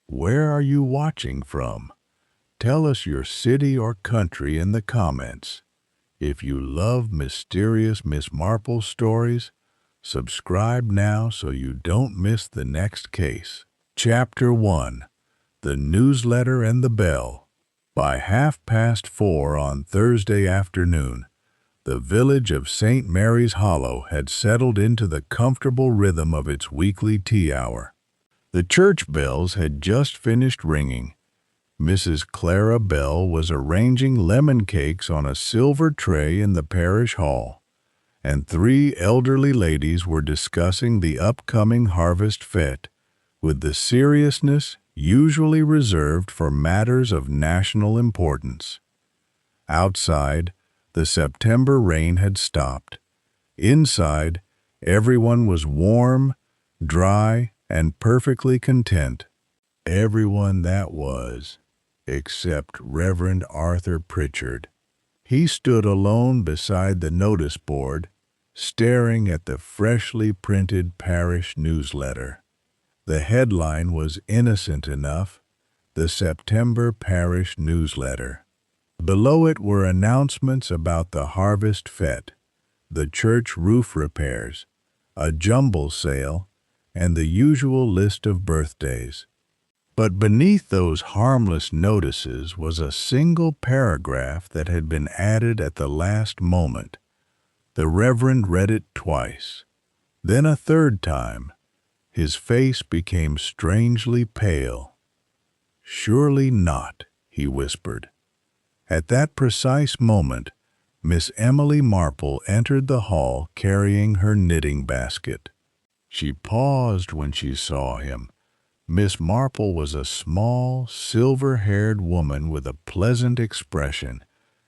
Where are you watching from? Tell us your city or country in the comments. If you love mysterious Miss Marple stories, subscribe now so you don't miss the next case. Chapter 1. The Newsletter and the Bell. By 4:30 on Thursday afternoon, the village of St. Mary's Hollow had settled into the comfortable rhythm of its weekly tea hour. The church bells had just finished ringing. Mrs. Clara Bell was arranging lemon cakes on a silver tray in the parish hall, and 3 elderly ladies were discussing the upcoming harvest fete with the seriousness usually reserved for matters of national importance. Outside, the September rain had stopped. Inside, everyone was warm, dry, and perfectly content. Everyone that was, except Reverend Arthur Pritchard. He stood alone beside the notice board, staring at the freshly printed parish newsletter. The headline was innocent enough, the September Parish Newsletter. Below it were announcements about the harvest fete, the church roof repairs, a jumble sale, and the usual list of birthdays. But beneath those harmless notices was a single paragraph that had been added at the last moment. The Reverend read it twice, then a third time. His face became strangely pale. "Surely not," he whispered. At that precise moment, Miss Emily Marple entered the hall carrying her knitting basket. She paused when she saw him. Miss Marple was a small, silver-haired woman with a pleasant expression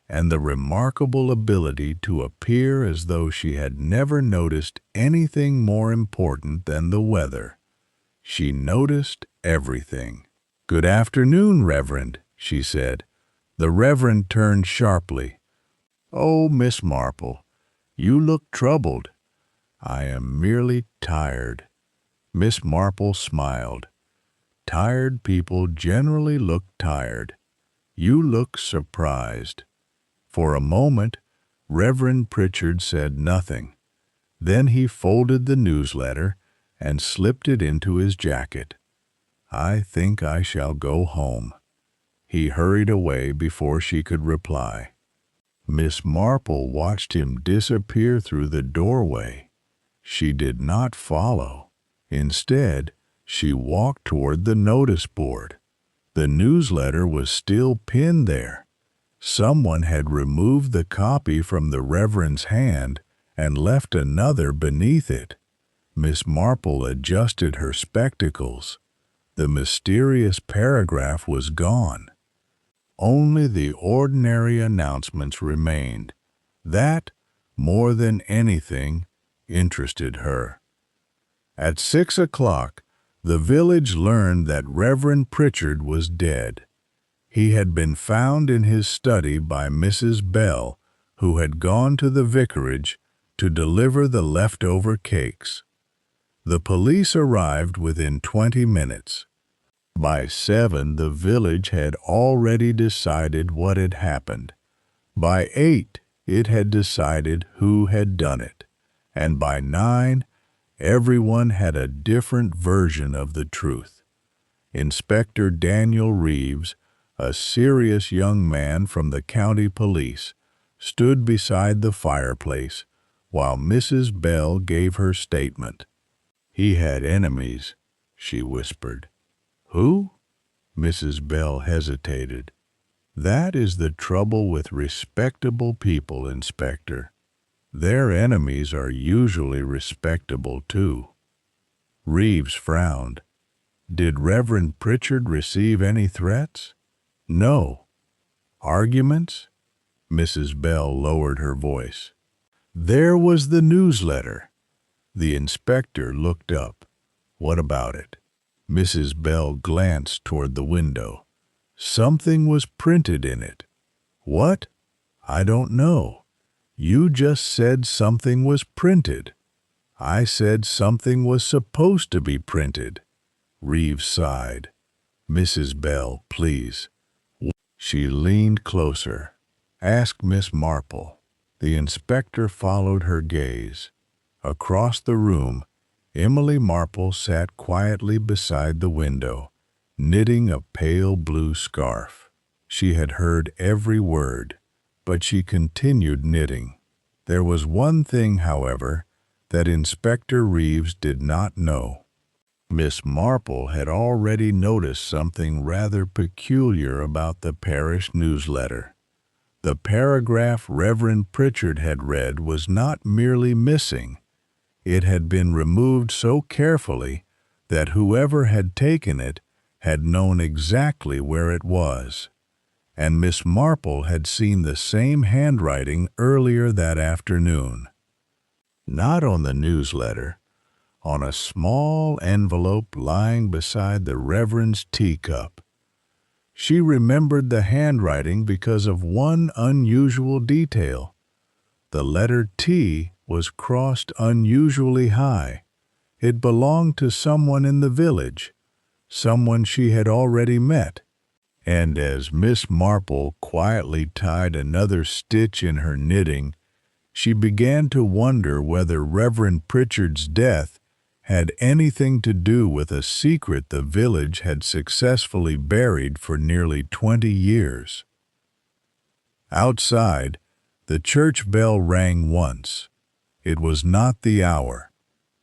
and the remarkable ability to appear as though she had never noticed anything more important than the weather. She noticed everything. "Good afternoon, Reverend," she said. The Reverend turned sharply. "Oh, Miss Marple, you look troubled." "I am merely tired." Miss Marple smiled. "Tired people generally look tired. You look surprised." For a moment, Reverend Pritchard said nothing. Then he folded the newsletter and slipped it into his jacket. "I think I shall go home." He hurried away before she could reply. Miss Marple watched him disappear through the doorway. She did not follow. Instead, she walked toward the notice board. The newsletter was still pinned there. Someone had removed the copy from the Reverend's hand and left another beneath it. Miss Marple adjusted her spectacles. The mysterious paragraph was gone. Only the ordinary announcements remained. That, more than anything, interested her. At 6 o'clock, the village learned that Reverend Pritchard was dead. He had been found in his study by Mrs. Bell, who had gone to the vicarage to deliver the leftover cakes. The police arrived within 20 minutes. By 7, the village had already decided what had happened. By 8, it had decided who had done it. And by 9, everyone had a different version of the truth. Inspector Daniel Reeves, a serious young man from the county police, stood beside the fireplace while Mrs. Bell gave her statement. "He had enemies," she whispered. "Who?" Mrs. Bell hesitated. "That is the trouble with respectable people, Inspector. Their enemies are usually respectable, too." Reeves frowned. "Did Reverend Pritchard receive any threats?" "No." "Arguments?" Mrs. Bell lowered her voice. "There was the newsletter." The inspector looked up. "What about it?" Mrs. Bell glanced toward the window. "Something was printed in it." "What?" "I don't know. You just said something was printed." "I said something was supposed to be printed." Reeves sighed. Mrs. Bell, please." She leaned closer. "Ask Miss Marple." The inspector followed her gaze. Across the room, Emily Marple sat quietly beside the window, knitting a pale blue scarf. She had heard every word, but she continued knitting. There was one thing, however, that Inspector Reeves did not know. Miss Marple had already noticed something rather peculiar about the parish newsletter. The paragraph Reverend Pritchard had read was not merely missing. It had been removed so carefully that whoever had taken it had known exactly where it was. And Miss Marple had seen the same handwriting earlier that afternoon. Not on the newsletter, on a small envelope lying beside the Reverend's teacup. She remembered the handwriting because of one unusual detail. The letter T was crossed unusually high. It belonged to someone in the village, someone she had already met. And as Miss Marple quietly tied another stitch in her knitting, she began to wonder whether Reverend Pritchard's death had anything to do with a secret the village had successfully buried for nearly 20 years. Outside, the church bell rang once. It was not the hour.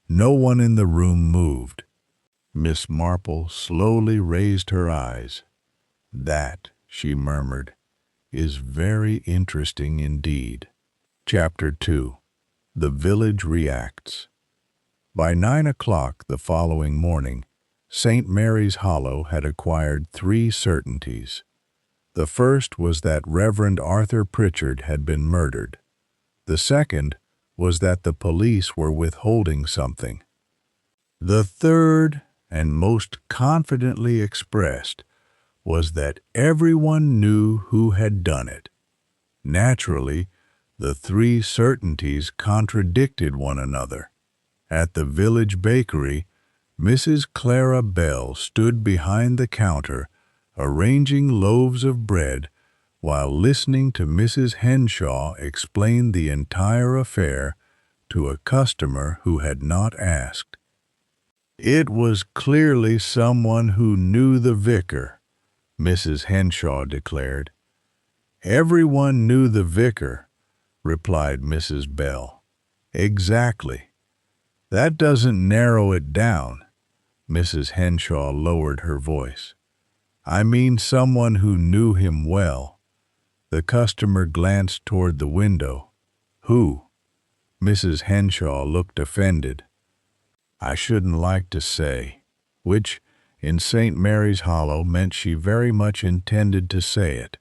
No one in the room moved. Miss Marple slowly raised her eyes. "That," she murmured, "is very interesting indeed." Chapter 2. The Village Reacts. By 9 o'clock the following morning, St. Mary's Hollow had acquired 3 certainties. The first was that Reverend Arthur Pritchard had been murdered. The second was that the police were withholding something. The third, and most confidently expressed, was that everyone knew who had done it. Naturally, the 3 certainties contradicted one another. At the village bakery, Mrs. Clara Bell stood behind the counter, arranging loaves of bread, while listening to Mrs. Henshaw explain the entire affair to a customer who had not asked. "It was clearly someone who knew the vicar," Mrs. Henshaw declared. "Everyone knew the vicar," replied Mrs. Bell. "Exactly. That doesn't narrow it down." Mrs. Henshaw lowered her voice. "I mean someone who knew him well." The customer glanced toward the window. "Who?" Mrs. Henshaw looked offended. "I shouldn't like to say," which, in St. Mary's Hollow, meant she very much intended to say it.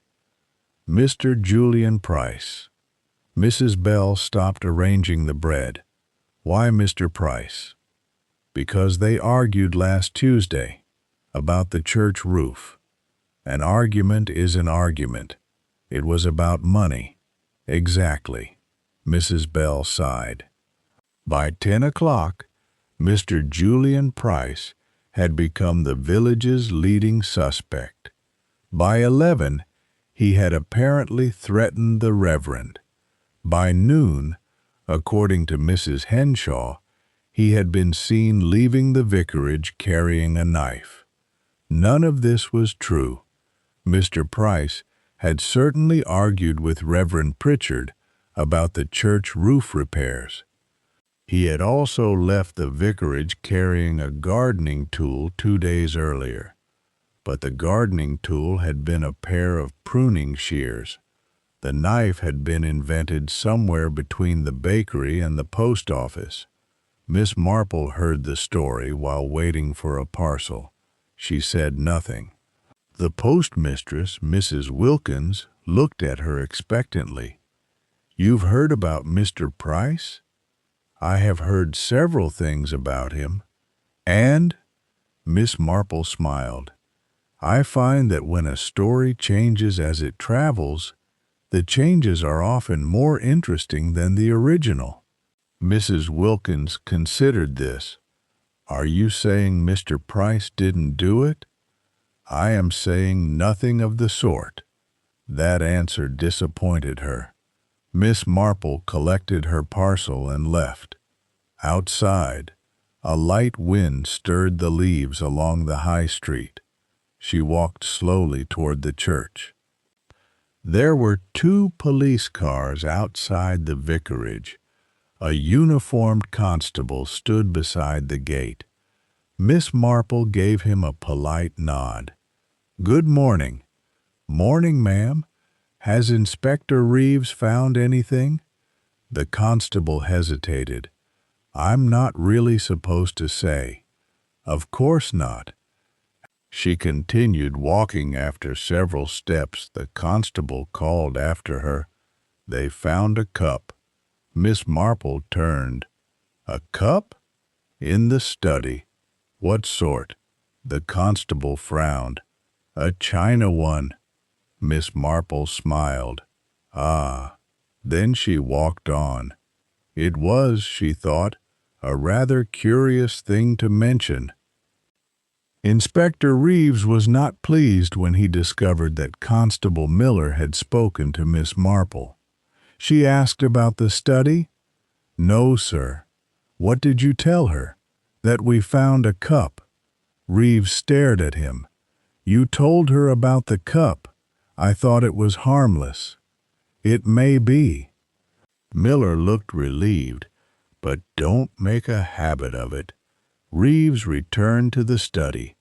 "Mr. Julian Price." Mrs. Bell stopped arranging the bread. "Why Mr. Price?" "Because they argued last Tuesday about the church roof. An argument is an argument. It was about money." "Exactly." Mrs. Bell sighed. By 10 o'clock, Mr. Julian Price had become the village's leading suspect. By 11, he had apparently threatened the Reverend. By noon, according to Mrs. Henshaw, he had been seen leaving the vicarage carrying a knife. None of this was true. Mr. Price had certainly argued with Reverend Pritchard about the church roof repairs. He had also left the vicarage carrying a gardening tool 2 days earlier, but the gardening tool had been a pair of pruning shears. The knife had been invented somewhere between the bakery and the post office. Miss Marple heard the story while waiting for a parcel. She said nothing. The postmistress, Mrs. Wilkins, looked at her expectantly. "You've heard about Mr. Price?" "I have heard several things about him." "And?" Miss Marple smiled. "I find that when a story changes as it travels, the changes are often more interesting than the original." Mrs. Wilkins considered this. "Are you saying Mr. Price didn't do it?" I am saying nothing of the sort. That answer disappointed her. Miss Marple collected her parcel and left. Outside, a light wind stirred the leaves along the high street. She walked slowly toward the church. There were 2 police cars outside the vicarage. A uniformed constable stood beside the gate. Miss Marple gave him a polite nod. "Good morning." "Morning, ma'am. Has Inspector Reeves found anything?" The constable hesitated. "I'm not really supposed to say." "Of course not." She continued walking. After several steps, the constable called after her, "They found a cup." Miss Marple turned. "A cup?" "In the study." "What sort?" The constable frowned. "A china one." Miss Marple smiled. "Ah." Then she walked on. It was, she thought, a rather curious thing to mention. Inspector Reeves was not pleased when he discovered that Constable Miller had spoken to Miss Marple. She asked about the study. "No, sir." "What did you tell her?" "That we found a cup." Reeves stared at him. "You told her about the cup. I thought it was harmless." "It may be." Miller looked relieved. "But don't make a habit of it." Reeves returned to the study.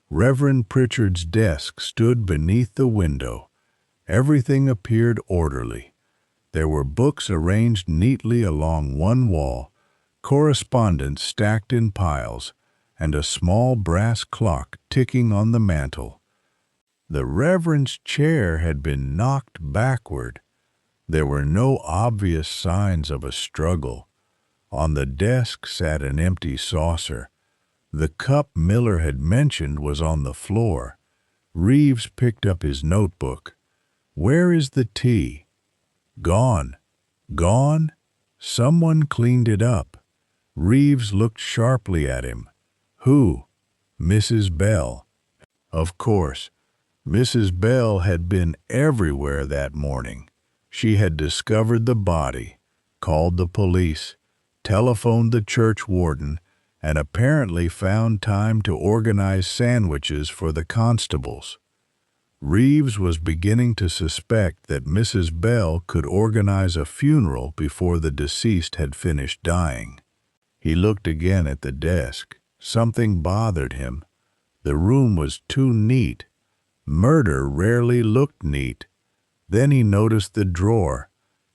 Reverend Pritchard's desk stood beneath the window. Everything appeared orderly. There were books arranged neatly along one wall, correspondence stacked in piles, and a small brass clock ticking on the mantel. The Reverend's chair had been knocked backward. There were no obvious signs of a struggle. On the desk sat an empty saucer. The cup Miller had mentioned was on the floor. Reeves picked up his notebook. "Where is the tea?" "Gone." "Gone?" "Someone cleaned it up." Reeves looked sharply at him. "Who?" "Mrs. Bell." Of course, Mrs. Bell had been everywhere that morning. She had discovered the body, called the police, telephoned the church warden, and apparently found time to organize sandwiches for the constables. Reeves was beginning to suspect that Mrs. Bell could organize a funeral before the deceased had finished dying. He looked again at the desk. Something bothered him. The room was too neat. Murder rarely looked neat. Then he noticed the drawer.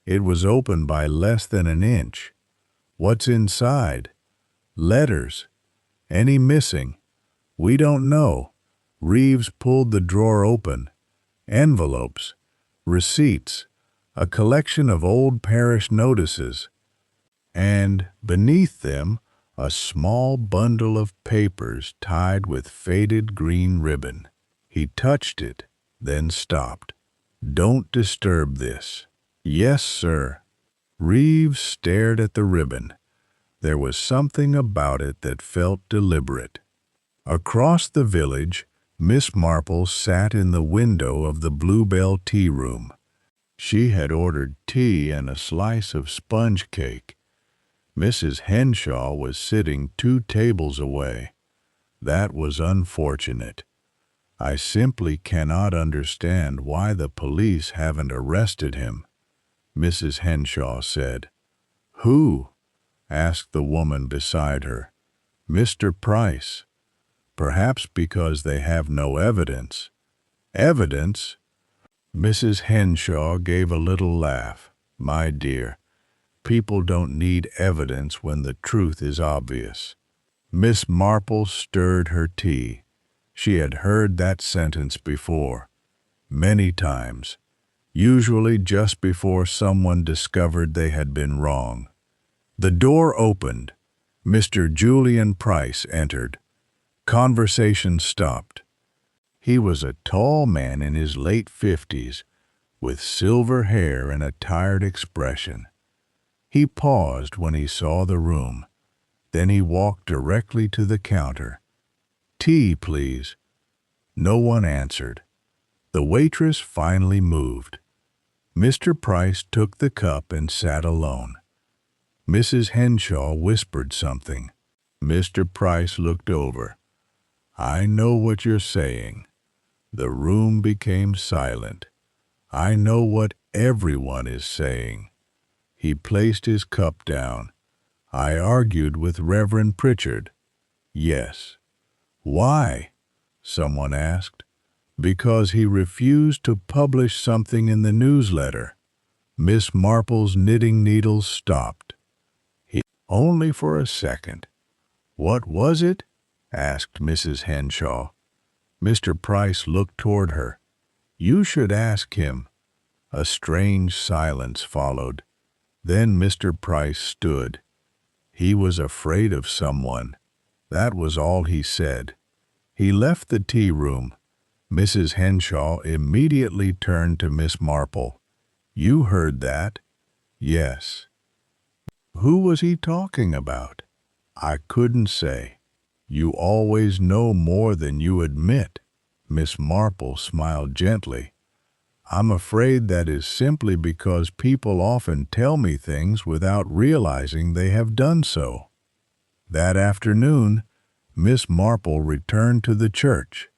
It was open by less than an inch. "What's inside?" "Letters." "Any missing?" "We don't know." Reeves pulled the drawer open. Envelopes, receipts, a collection of old parish notices, and beneath them a small bundle of papers tied with faded green ribbon. He touched it, then stopped. "Don't disturb this." "Yes, sir." Reeves stared at the ribbon. There was something about it that felt deliberate. Across the village, Miss Marple sat in the window of the Bluebell tea room. She had ordered tea and a slice of sponge cake. Mrs. Henshaw was sitting 2 tables away. That was unfortunate. "I simply cannot understand why the police haven't arrested him," Mrs. Henshaw said. "Who?" asked the woman beside her. "Mr. Price." "Perhaps because they have no evidence." "Evidence?" Mrs. Henshaw gave a little laugh. "My dear, people don't need evidence when the truth is obvious." Miss Marple stirred her tea. She had heard that sentence before, many times, usually just before someone discovered they had been wrong. The door opened. Mr. Julian Price entered. Conversation stopped. He was a tall man in his late 50s, with silver hair and a tired expression. He paused when he saw the room. Then he walked directly to the counter. "Tea, please." No one answered. The waitress finally moved. Mr. Price took the cup and sat alone. Mrs. Henshaw whispered something. Mr. Price looked over. "I know what you're saying." The room became silent. "I know what everyone is saying." He placed his cup down. "I argued with Reverend Pritchard." "Yes." "Why?" someone asked. "Because he refused to publish something in the newsletter." Miss Marple's knitting needles stopped. Only for a second. "What was it?" asked Mrs. Henshaw. Mr. Price looked toward her. "You should ask him." A strange silence followed. Then Mr. Price stood. He was afraid of someone. That was all he said. He left the tea room. Mrs. Henshaw immediately turned to Miss Marple. "You heard that?" "Yes." "Who was he talking about?" "I couldn't say." "You always know more than you admit." Miss Marple smiled gently. "I'm afraid that is simply because people often tell me things without realizing they have done so." That afternoon, Miss Marple returned to the church.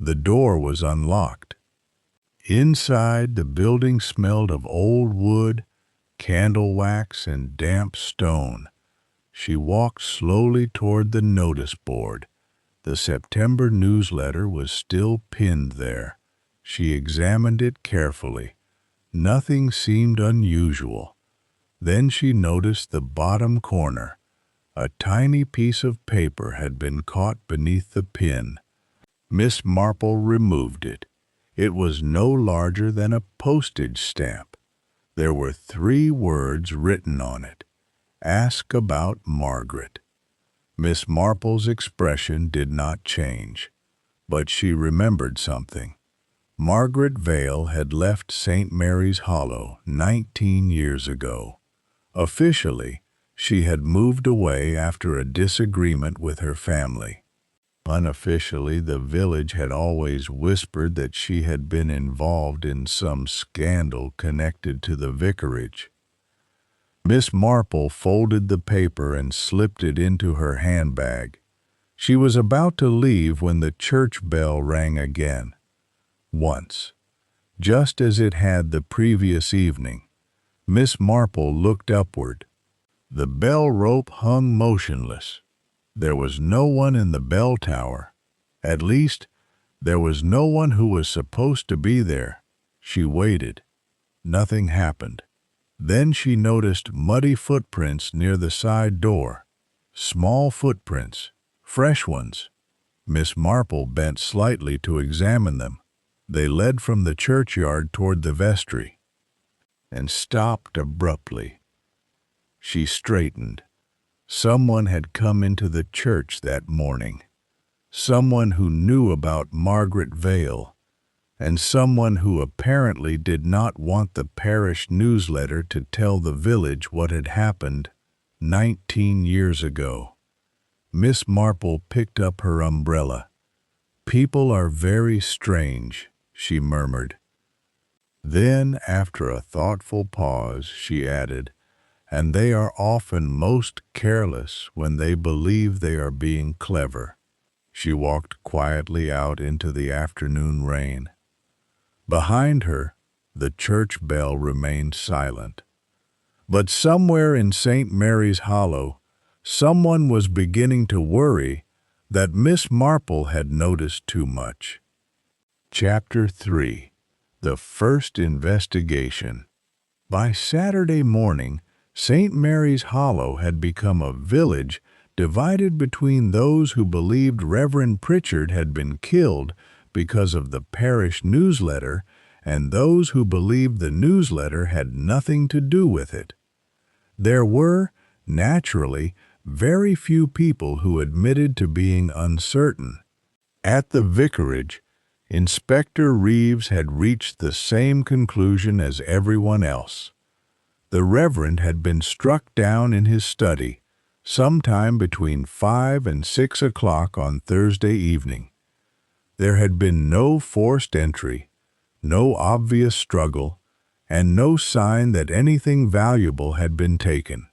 The door was unlocked. Inside, the building smelled of old wood, candle wax, and damp stone. She walked slowly toward the notice board. The September newsletter was still pinned there. She examined it carefully. Nothing seemed unusual. Then she noticed the bottom corner. A tiny piece of paper had been caught beneath the pin. Miss Marple removed it. It was no larger than a postage stamp. There were 3 words written on it. "Ask about Margaret." Miss Marple's expression did not change, but she remembered something. Margaret Vale had left St. Mary's Hollow 19 years ago. Officially, she had moved away after a disagreement with her family. Unofficially, the village had always whispered that she had been involved in some scandal connected to the vicarage. Miss Marple folded the paper and slipped it into her handbag. She was about to leave when the church bell rang again. Once, just as it had the previous evening. Miss Marple looked upward. The bell rope hung motionless. There was no one in the bell tower. At least, there was no one who was supposed to be there. She waited. Nothing happened. Then she noticed muddy footprints near the side door. Small footprints, fresh ones. Miss Marple bent slightly to examine them. They led from the churchyard toward the vestry, and stopped abruptly. She straightened. Someone had come into the church that morning. Someone who knew about Margaret Vale, and someone who apparently did not want the parish newsletter to tell the village what had happened 19 years ago. Miss Marple picked up her umbrella. "People are very strange," she murmured. Then, after a thoughtful pause, she added, "and they are often most careless when they believe they are being clever." She walked quietly out into the afternoon rain. Behind her, the church bell remained silent. But somewhere in St. Mary's Hollow, someone was beginning to worry that Miss Marple had noticed too much. Chapter 3. The First Investigation. By Saturday morning, St. Mary's Hollow had become a village divided between those who believed Reverend Pritchard had been killed because of the parish newsletter and those who believed the newsletter had nothing to do with it. There were, naturally, very few people who admitted to being uncertain. At the vicarage, Inspector Reeves had reached the same conclusion as everyone else. The Reverend had been struck down in his study sometime between 5 and 6 o'clock on Thursday evening. There had been no forced entry, no obvious struggle, and no sign that anything valuable had been taken.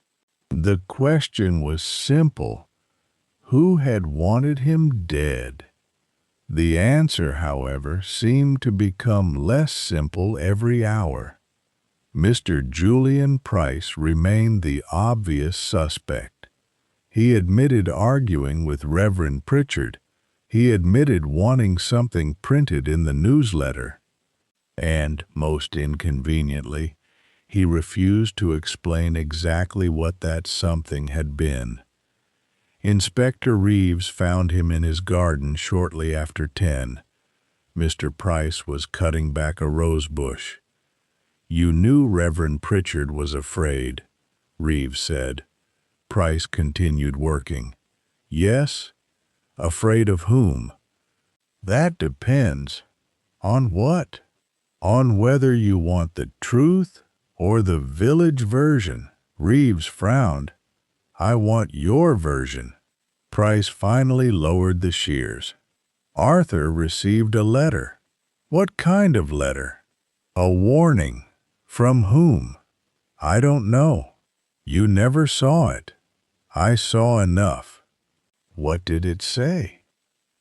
The question was simple. Who had wanted him dead? The answer, however, seemed to become less simple every hour. Mr. Julian Price remained the obvious suspect. He admitted arguing with Reverend Pritchard. He admitted wanting something printed in the newsletter. And, most inconveniently, he refused to explain exactly what that something had been. Inspector Reeves found him in his garden shortly after 10. Mr. Price was cutting back a rose bush. "You knew Reverend Pritchard was afraid," Reeves said. Price continued working. "Yes? Afraid of whom?" "That depends." "On what?" "On whether you want the truth or the village version." Reeves frowned. "I want your version." Price finally lowered the shears. "Arthur received a letter." "What kind of letter?" "A warning." "From whom?" "I don't know." "You never saw it." "I saw enough." "What did it say?"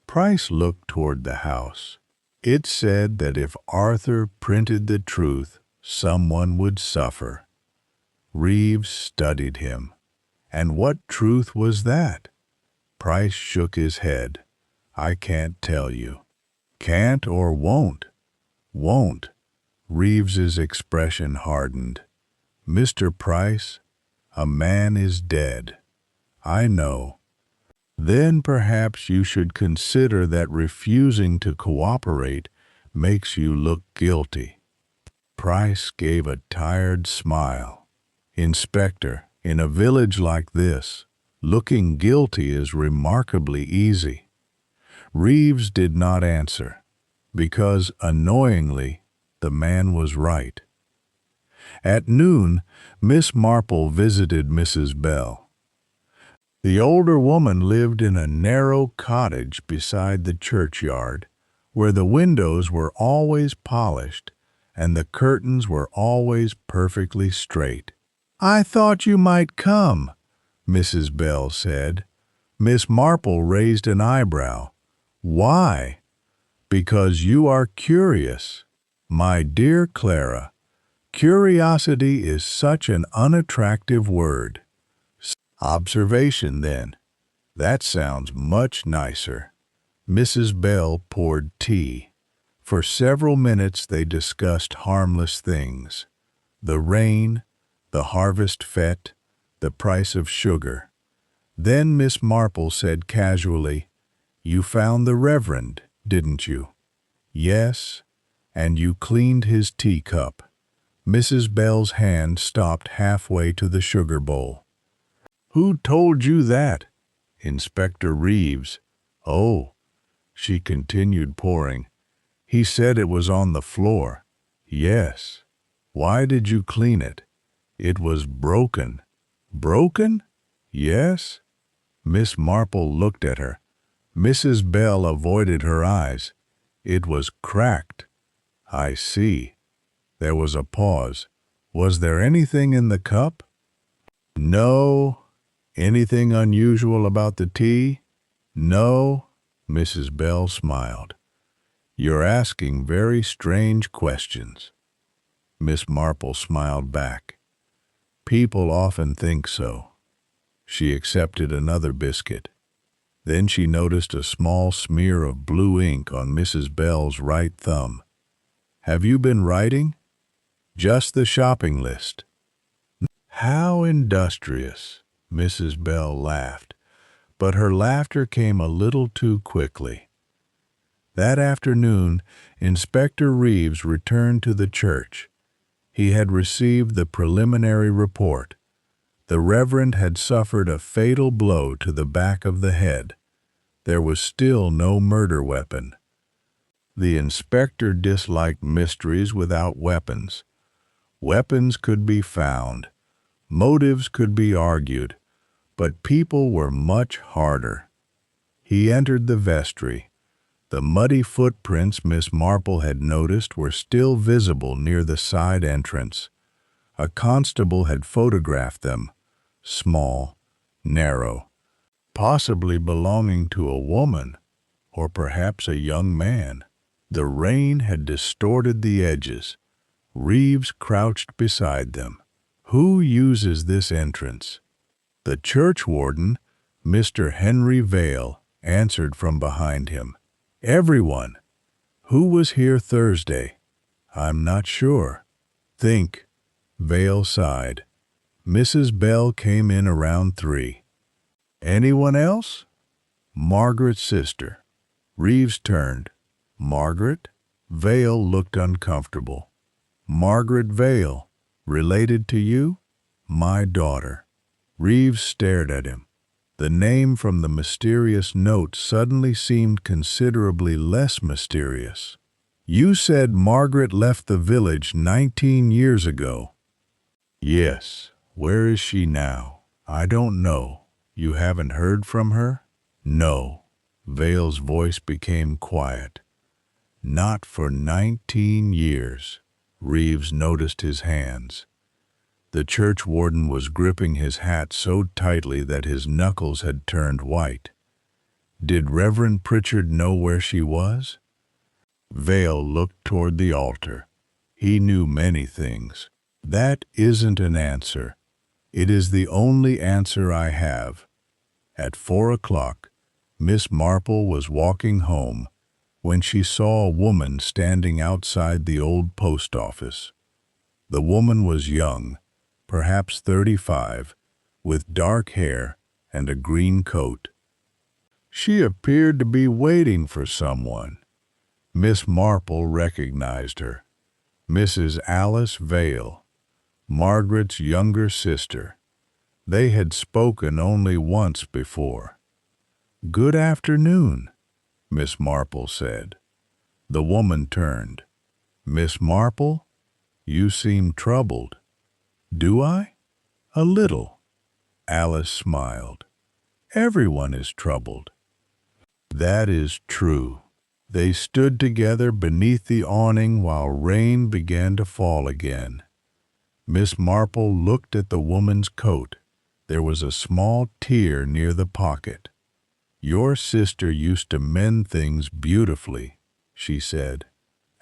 Price looked toward the house. "It said that if Arthur printed the truth, someone would suffer." Reeves studied him. "And what truth was that?" Price shook his head. "I can't tell you." "Can't or won't?" "Won't." Reeves's expression hardened. "Mr. Price, a man is dead." "I know." "Then perhaps you should consider that refusing to cooperate makes you look guilty." Price gave a tired smile. "Inspector, in a village like this, looking guilty is remarkably easy." Reeves did not answer, because, annoyingly, the man was right. At noon, Miss Marple visited Mrs. Bell. The older woman lived in a narrow cottage beside the churchyard, where the windows were always polished and the curtains were always perfectly straight. "I thought you might come," Mrs. Bell said. Miss Marple raised an eyebrow. "Why?" "Because you are curious." "My dear Clara, curiosity is such an unattractive word." "Observation, then." "That sounds much nicer." Mrs. Bell poured tea. For several minutes they discussed harmless things: the rain, the harvest fete, the price of sugar. Then Miss Marple said casually, "You found the Reverend, didn't you?" "Yes." "And you cleaned his teacup." Mrs. Bell's hand stopped halfway to the sugar bowl. "Who told you that?" "Inspector Reeves." "Oh," she continued pouring. "He said it was on the floor." "Yes." "Why did you clean it?" "It was broken." "Broken?" "Yes." Miss Marple looked at her. Mrs. Bell avoided her eyes. "It was cracked." "I see." There was a pause. "Was there anything in the cup?" "No." "Anything unusual about the tea?" "No." Mrs. Bell smiled. "You're asking very strange questions." Miss Marple smiled back. "People often think so." She accepted another biscuit. Then she noticed a small smear of blue ink on Mrs. Bell's right thumb. "Have you been writing?" "Just the shopping list." "How industrious." Mrs. Bell laughed, but her laughter came a little too quickly. That afternoon, Inspector Reeves returned to the church. He had received the preliminary report. The Reverend had suffered a fatal blow to the back of the head. There was still no murder weapon. The inspector disliked mysteries without weapons. Weapons could be found. Motives could be argued, but people were much harder. He entered the vestry. The muddy footprints Miss Marple had noticed were still visible near the side entrance. A constable had photographed them, small, narrow, possibly belonging to a woman, or perhaps a young man. The rain had distorted the edges. Reeves crouched beside them. "Who uses this entrance?" The churchwarden, Mr. Henry Vale, answered from behind him. "Everyone." "Who was here Thursday?" "I'm not sure." "Think." Vale sighed. "Mrs. Bell came in around 3. "Anyone else?" "Margaret's sister." Reeves turned. "Margaret?" Vale looked uncomfortable. "Margaret Vale. Related to you?" "My daughter." Reeves stared at him. The name from the mysterious note suddenly seemed considerably less mysterious. "You said Margaret left the village 19 years ago." "Yes. Where is she now?" "I don't know." "You haven't heard from her?" "No." Vale's voice became quiet. "Not for 19 years. Reeves noticed his hands. The churchwarden was gripping his hat so tightly that his knuckles had turned white. "Did Reverend Pritchard know where she was?" Vale looked toward the altar. "He knew many things." "That isn't an answer. It is the only answer I have." At 4 o'clock, Miss Marple was walking home when she saw a woman standing outside the old post office. The woman was young, perhaps 35, with dark hair and a green coat. She appeared to be waiting for someone. Miss Marple recognized her. Mrs. Alice Vale, Margaret's younger sister. They had spoken only once before. "Good afternoon," Miss Marple said. The woman turned. "Miss Marple, you seem troubled." "Do I?" "A little." Alice smiled. "Everyone is troubled." "That is true." They stood together beneath the awning while rain began to fall again. Miss Marple looked at the woman's coat. There was a small tear near the pocket. "Your sister used to mend things beautifully," she said.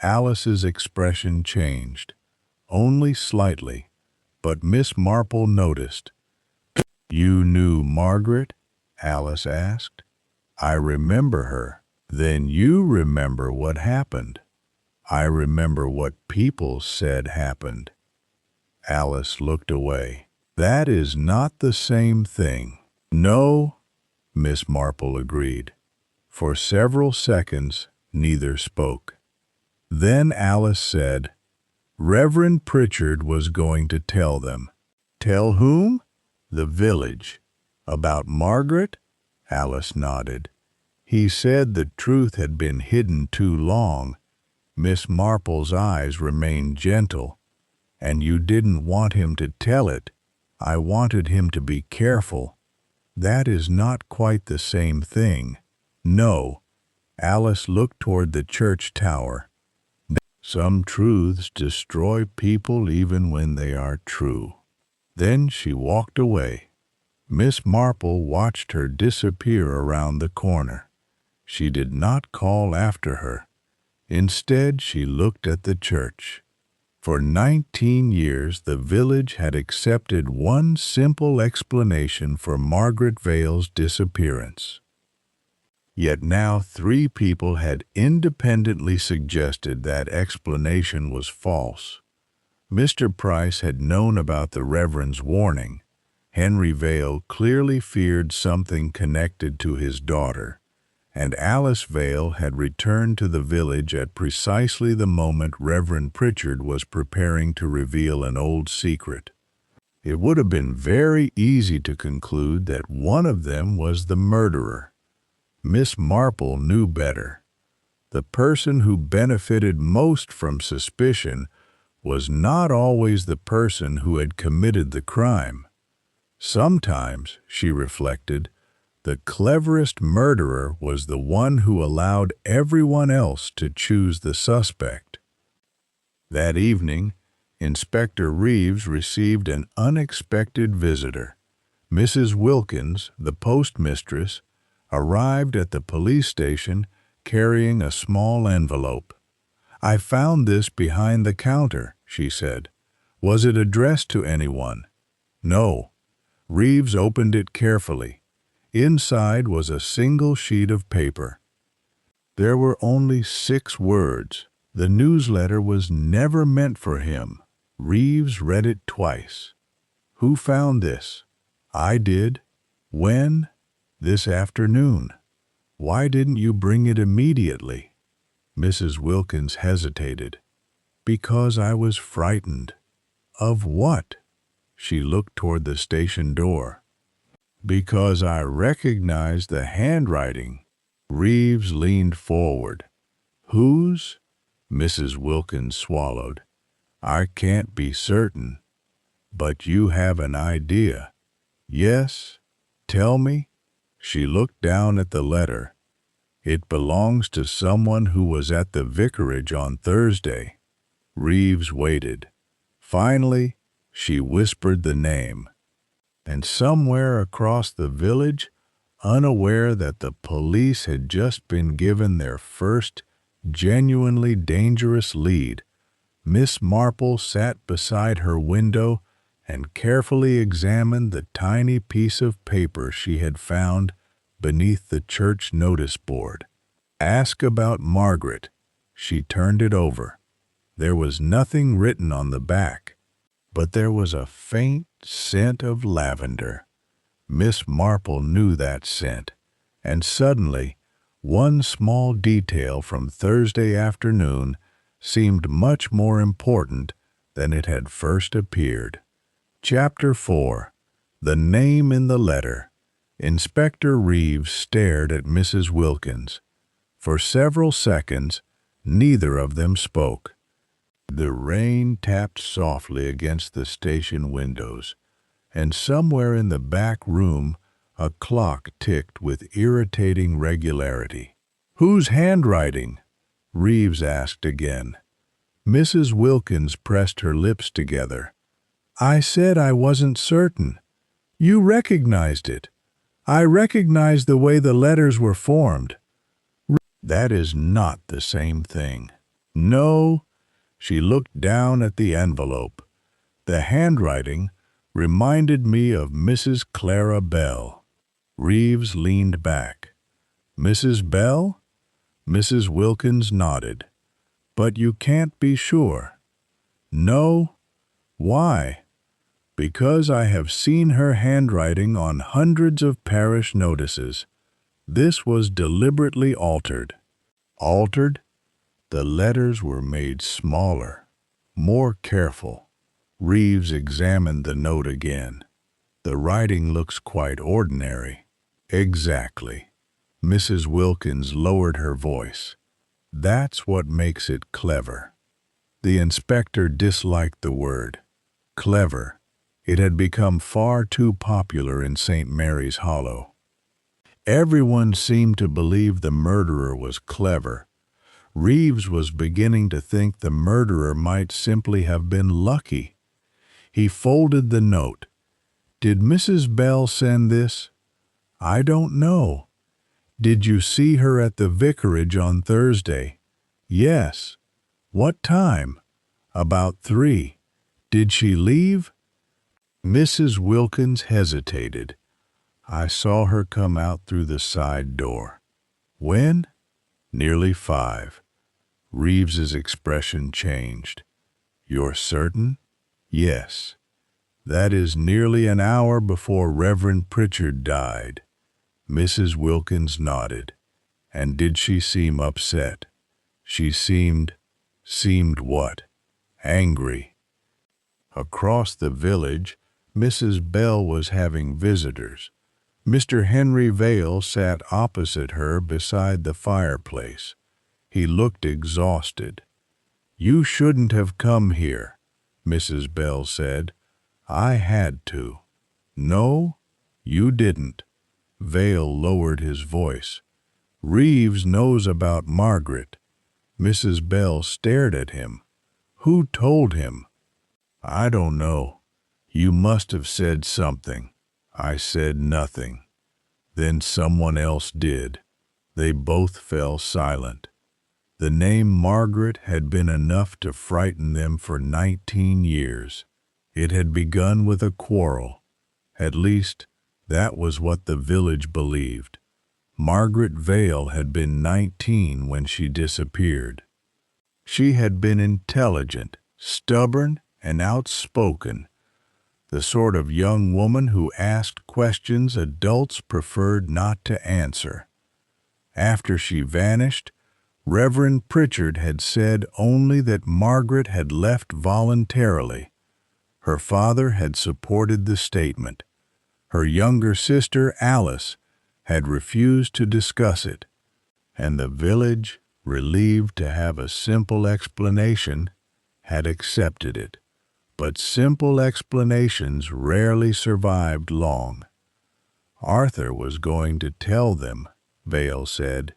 Alice's expression changed, only slightly, but Miss Marple noticed. "You knew Margaret?" Alice asked. "I remember her." "Then you remember what happened." "I remember what people said happened." Alice looked away. "That is not the same thing." "No," Miss Marple agreed. For several seconds, neither spoke. Then Alice said, "Reverend Pritchard was going to tell them." "Tell whom?" "The village." "About Margaret?" Alice nodded. "He said the truth had been hidden too long." Miss Marple's eyes remained gentle. "And you didn't want him to tell it." "I wanted him to be careful." "That is not quite the same thing." "No." Alice looked toward the church tower. "Some truths destroy people even when they are true." Then she walked away. Miss Marple watched her disappear around the corner. She did not call after her. Instead, she looked at the church. For 19 years, the village had accepted one simple explanation for Margaret Vale's disappearance. Yet now 3 people had independently suggested that explanation was false. Mr. Price had known about the Reverend's warning. Henry Vale clearly feared something connected to his daughter, and Alice Vale had returned to the village at precisely the moment Reverend Pritchard was preparing to reveal an old secret. It would have been very easy to conclude that one of them was the murderer. Miss Marple knew better. The person who benefited most from suspicion was not always the person who had committed the crime. Sometimes, she reflected, The cleverest murderer was the one who allowed everyone else to choose the suspect. That evening, Inspector Reeves received an unexpected visitor. Mrs. Wilkins, the postmistress, arrived at the police station carrying a small envelope. "I found this behind the counter," she said. "Was it addressed to anyone?" "No." Reeves opened it carefully. Inside was a single sheet of paper. There were only 6 words. The newsletter was never meant for him. Reeves read it twice. "Who found this?" "I did." "When?" "This afternoon." "Why didn't you bring it immediately?" Mrs. Wilkins hesitated. "Because I was frightened." "Of what?" She looked toward the station door. "Because I recognized the handwriting." Reeves leaned forward. "Whose?" Mrs. Wilkins swallowed. "I can't be certain." "But you have an idea." "Yes." "Tell me." She looked down at the letter. "It belongs to someone who was at the vicarage on Thursday." Reeves waited. Finally, she whispered the name. And somewhere across the village, unaware that the police had just been given their first genuinely dangerous lead, Miss Marple sat beside her window and carefully examined the tiny piece of paper she had found beneath the church notice board. "Ask about Margaret." She turned it over. There was nothing written on the back, but there was a faint scent of lavender. Miss Marple knew that scent, and suddenly one small detail from Thursday afternoon seemed much more important than it had first appeared. Chapter 4. The Name in the Letter. Inspector Reeves stared at Mrs. Wilkins. For several seconds, neither of them spoke. The rain tapped softly against the station windows, and somewhere in the back room a clock ticked with irritating regularity. "Whose handwriting?" Reeves asked again. Mrs. Wilkins pressed her lips together. "I said I wasn't certain. You recognized it. I recognized the way the letters were formed." "That is not the same thing." "No." She looked down at the envelope. "The handwriting reminded me of Mrs. Clara Bell." Reeves leaned back. "Mrs. Bell?" Mrs. Wilkins nodded. "But you can't be sure." "No." "Why?" "Because I have seen her handwriting on hundreds of parish notices. This was deliberately altered." "Altered?" The letters were made smaller, more careful. Reeves examined the note again. "The writing looks quite ordinary." "Exactly." Mrs. Wilkins lowered her voice. "That's what makes it clever." The inspector disliked the word. Clever. It had become far too popular in St. Mary's Hollow. Everyone seemed to believe the murderer was clever. Reeves was beginning to think the murderer might simply have been lucky. He folded the note. "Did Mrs. Bell send this?" "I don't know." "Did you see her at the vicarage on Thursday?" "Yes." "What time?" "About 3. Did she leave?" Mrs. Wilkins hesitated. "I saw her come out through the side door." "When?" "Nearly 5. Reeves's expression changed. "You're certain?" "Yes." "That is nearly an hour before Reverend Pritchard died." Mrs. Wilkins nodded. "And did she seem upset?" "She seemed—" "Seemed what?" "Angry." Across the village, Mrs. Bell was having visitors. Mr. Henry Vale sat opposite her beside the fireplace. He looked exhausted. "You shouldn't have come here," Mrs. Bell said. "I had to." "No, you didn't." Vale lowered his voice. "Reeves knows about Margaret." Mrs. Bell stared at him. "Who told him?" "I don't know. You must have said something." "I said nothing." "Then someone else did." They both fell silent. The name Margaret had been enough to frighten them for 19 years. It had begun with a quarrel. At least, that was what the village believed. Margaret Vale had been 19 when she disappeared. She had been intelligent, stubborn, and outspoken, the sort of young woman who asked questions adults preferred not to answer. After she vanished, Reverend Pritchard had said only that Margaret had left voluntarily. Her father had supported the statement. Her younger sister, Alice, had refused to discuss it, and the village, relieved to have a simple explanation, had accepted it. But simple explanations rarely survived long. "Arthur was going to tell them," Vale said.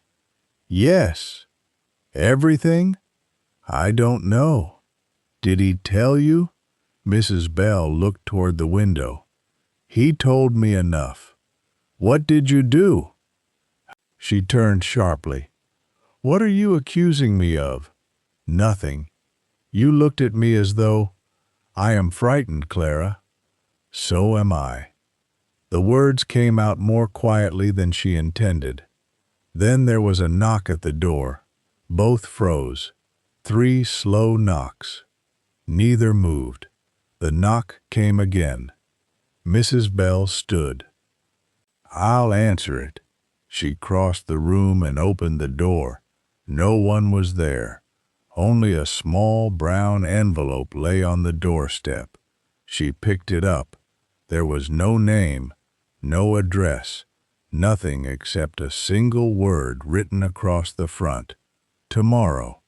"Yes." "Everything?" "I don't know." "Did he tell you?" Mrs. Bell looked toward the window. "He told me enough." "What did you do?" She turned sharply. "What are you accusing me of?" "Nothing." "You looked at me as though—" "I am frightened, Clara." "So am I." The words came out more quietly than she intended. Then there was a knock at the door. Both froze. 3 slow knocks. Neither moved. The knock came again. Mrs. Bell stood. "I'll answer it." She crossed the room and opened the door. No one was there. Only a small brown envelope lay on the doorstep. She picked it up. There was no name, no address, nothing except a single word written across the front. "Tomorrow."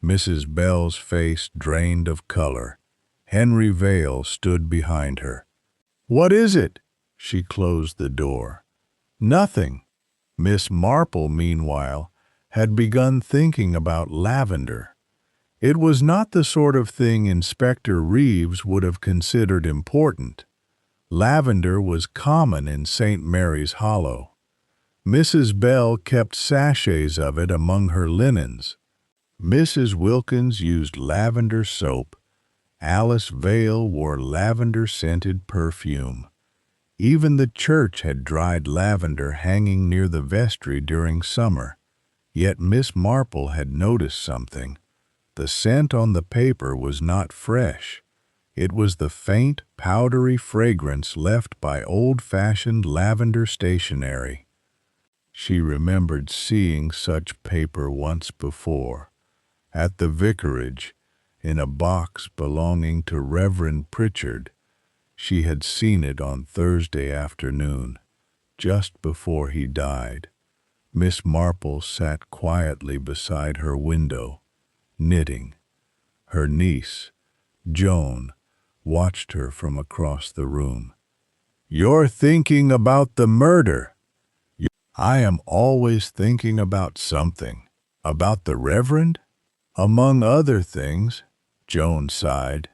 Mrs. Bell's face drained of color. Henry Vale stood behind her. "What is it?" She closed the door. "Nothing." Miss Marple, meanwhile, had begun thinking about lavender. It was not the sort of thing Inspector Reeves would have considered important. Lavender was common in St. Mary's Hollow. Mrs. Bell kept sachets of it among her linens. Mrs. Wilkins used lavender soap. Alice Vale wore lavender-scented perfume. Even the church had dried lavender hanging near the vestry during summer. Yet Miss Marple had noticed something. The scent on the paper was not fresh. It was the faint, powdery fragrance left by old-fashioned lavender stationery. She remembered seeing such paper once before, at the vicarage, in a box belonging to Reverend Pritchard. She had seen it on Thursday afternoon, just before he died. Miss Marple sat quietly beside her window, knitting. Her niece, Joan, watched her from across the room. "You're thinking about the murder." "I am always thinking about something." "About the Reverend?" "Among other things," Joan sighed.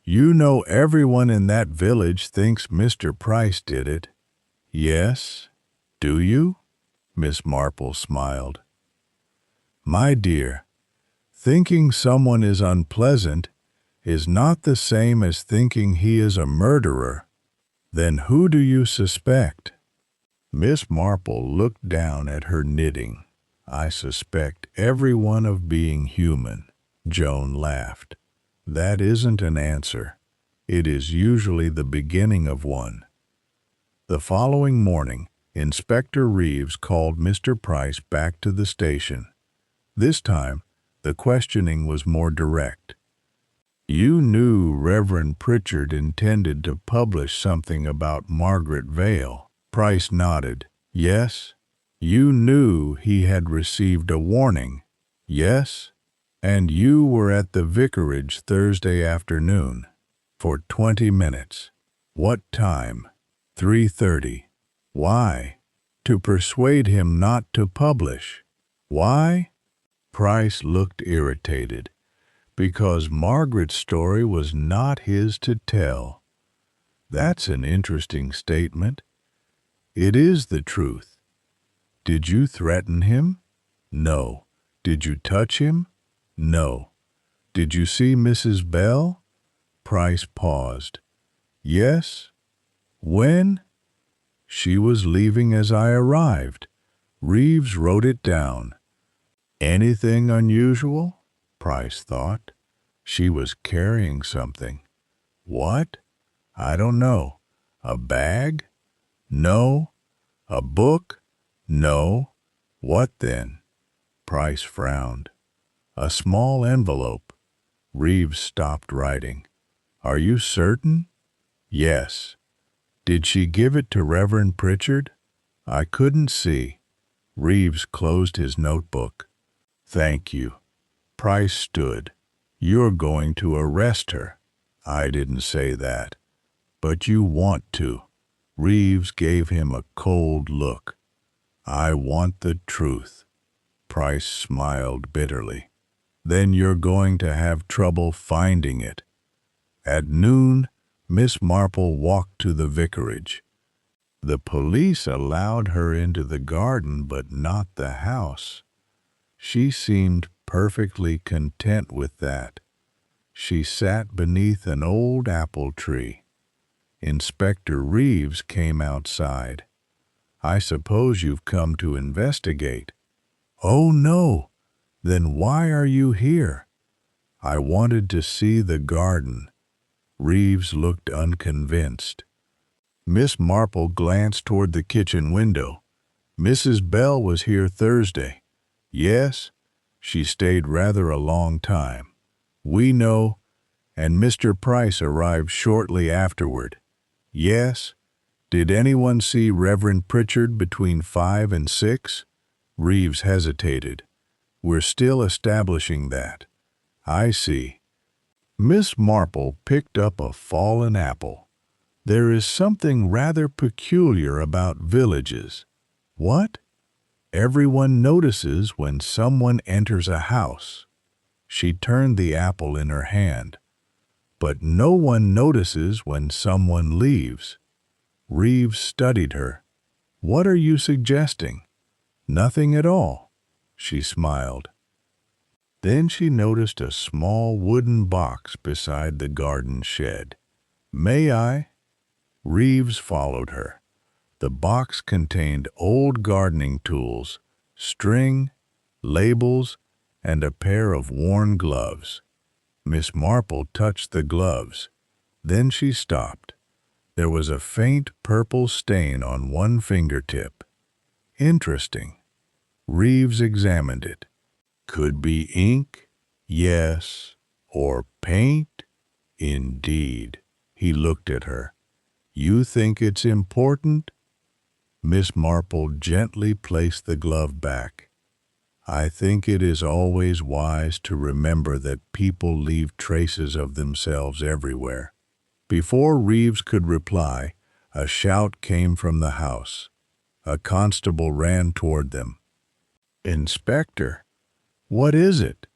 "You know everyone in that village thinks Mr. Price did it." "Yes? Do you?" Miss Marple smiled. "My dear, thinking someone is unpleasant is not the same as thinking he is a murderer. Then who do you suspect?" Miss Marple looked down at her knitting. "I suspect everyone of being human." Joan laughed. "That isn't an answer. It is usually the beginning of one." The following morning, Inspector Reeves called Mr. Price back to the station. This time, the questioning was more direct. "You knew Reverend Pritchard intended to publish something about Margaret Vale?" Price nodded. "Yes." "You knew he had received a warning?" "Yes." "And you were at the vicarage Thursday afternoon?" "For 20 minutes." "What time?" 3:30. "Why?" to persuade him not to publish. Why? Price looked irritated. Because Margaret's story was not his to tell. That's an interesting statement. It is the truth. Did you threaten him? No. Did you touch him? No. Did you see Mrs. Bell? Price paused. Yes. When? She was leaving as I arrived. Reeves wrote it down. Anything unusual? Price thought. She was carrying something. What? I don't know. A bag? No. A book? No. What then? Price frowned. A small envelope. Reeves stopped writing. Are you certain? Yes. Did she give it to Reverend Pritchard? I couldn't see. Reeves closed his notebook. Thank you. Price stood. You're going to arrest her. I didn't say that. But you want to. Reeves gave him a cold look. I want the truth. Price smiled bitterly. Then you're going to have trouble finding it. At noon, Miss Marple walked to the vicarage. The police allowed her into the garden, but not the house. She seemed perfectly content with that. She sat beneath an old apple tree. Inspector Reeves came outside. I suppose you've come to investigate. Oh, no. Then why are you here? I wanted to see the garden. Reeves looked unconvinced. Miss Marple glanced toward the kitchen window. Mrs. Bell was here Thursday. Yes, she stayed rather a long time. We know, and Mr. Price arrived shortly afterward. Yes. Did anyone see Reverend Pritchard between 5 and 6? Reeves hesitated. We're still establishing that. I see. Miss Marple picked up a fallen apple. There is something rather peculiar about villages. What? Everyone notices when someone enters a house. She turned the apple in her hand. But no one notices when someone leaves. Reeves studied her. What are you suggesting? Nothing at all. She smiled. Then she noticed a small wooden box beside the garden shed. May I? Reeves followed her. The box contained old gardening tools, string, labels, and a pair of worn gloves. Miss Marple touched the gloves. Then she stopped. There was a faint purple stain on one fingertip. Interesting. Reeves examined it. Could be ink? Yes. Or paint? Indeed. He looked at her. You think it's important? Miss Marple gently placed the glove back. I think it is always wise to remember that people leave traces of themselves everywhere. Before Reeves could reply, a shout came from the house. A constable ran toward them. Inspector, what is it?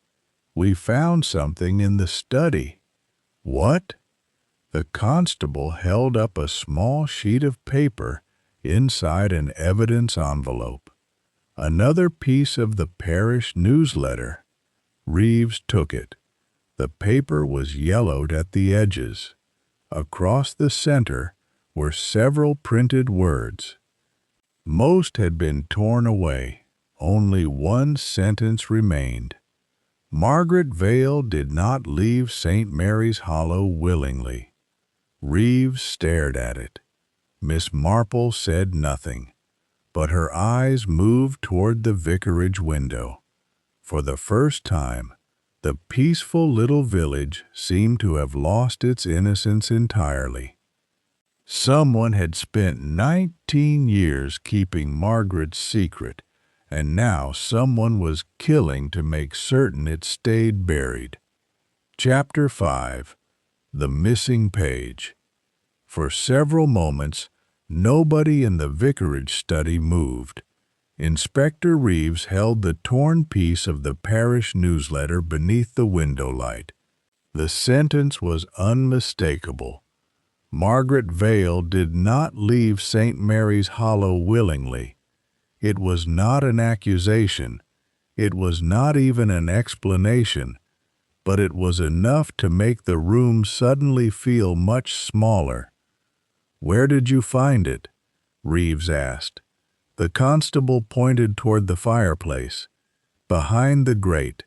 We found something in the study. What? The constable held up a small sheet of paper inside an evidence envelope. Another piece of the parish newsletter. Reeves took it. The paper was yellowed at the edges. Across the center were several printed words. Most had been torn away. Only one sentence remained. Margaret Vale did not leave St. Mary's Hollow willingly. Reeves stared at it. Miss Marple said nothing, but her eyes moved toward the vicarage window. For the first time, the peaceful little village seemed to have lost its innocence entirely. Someone had spent 19 years keeping Margaret's secret, and now someone was killing to make certain it stayed buried. Chapter 5. The Missing Page. For several moments, Nobody in the vicarage study moved. Inspector Reeves held the torn piece of the parish newsletter beneath the window light. The sentence was unmistakable. Margaret Vale did not leave St. Mary's Hollow willingly. It was not an accusation. It was not even an explanation, but it was enough to make the room suddenly feel much smaller. "Where did you find it?" Reeves asked. The constable pointed toward the fireplace. "Behind the grate."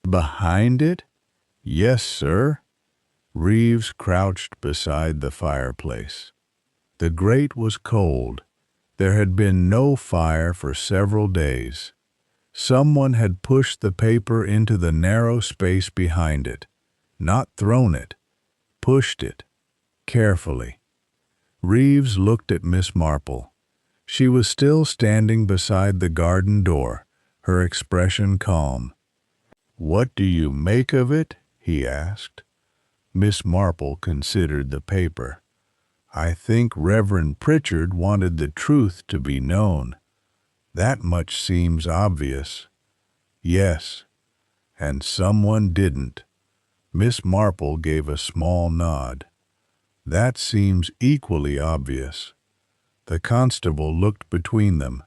"Behind it?" "Yes, sir." Reeves crouched beside the fireplace. The grate was cold. There had been no fire for several days. Someone had pushed the paper into the narrow space behind it. Not thrown it. Pushed it. Carefully. Reeves looked at Miss Marple. She was still standing beside the garden door, her expression calm. "What do you make of it?" he asked. Miss Marple considered the paper. "I think Reverend Pritchard wanted the truth to be known. That much seems obvious." "Yes, and someone didn't." Miss Marple gave a small nod. "That seems equally obvious." The constable looked between them.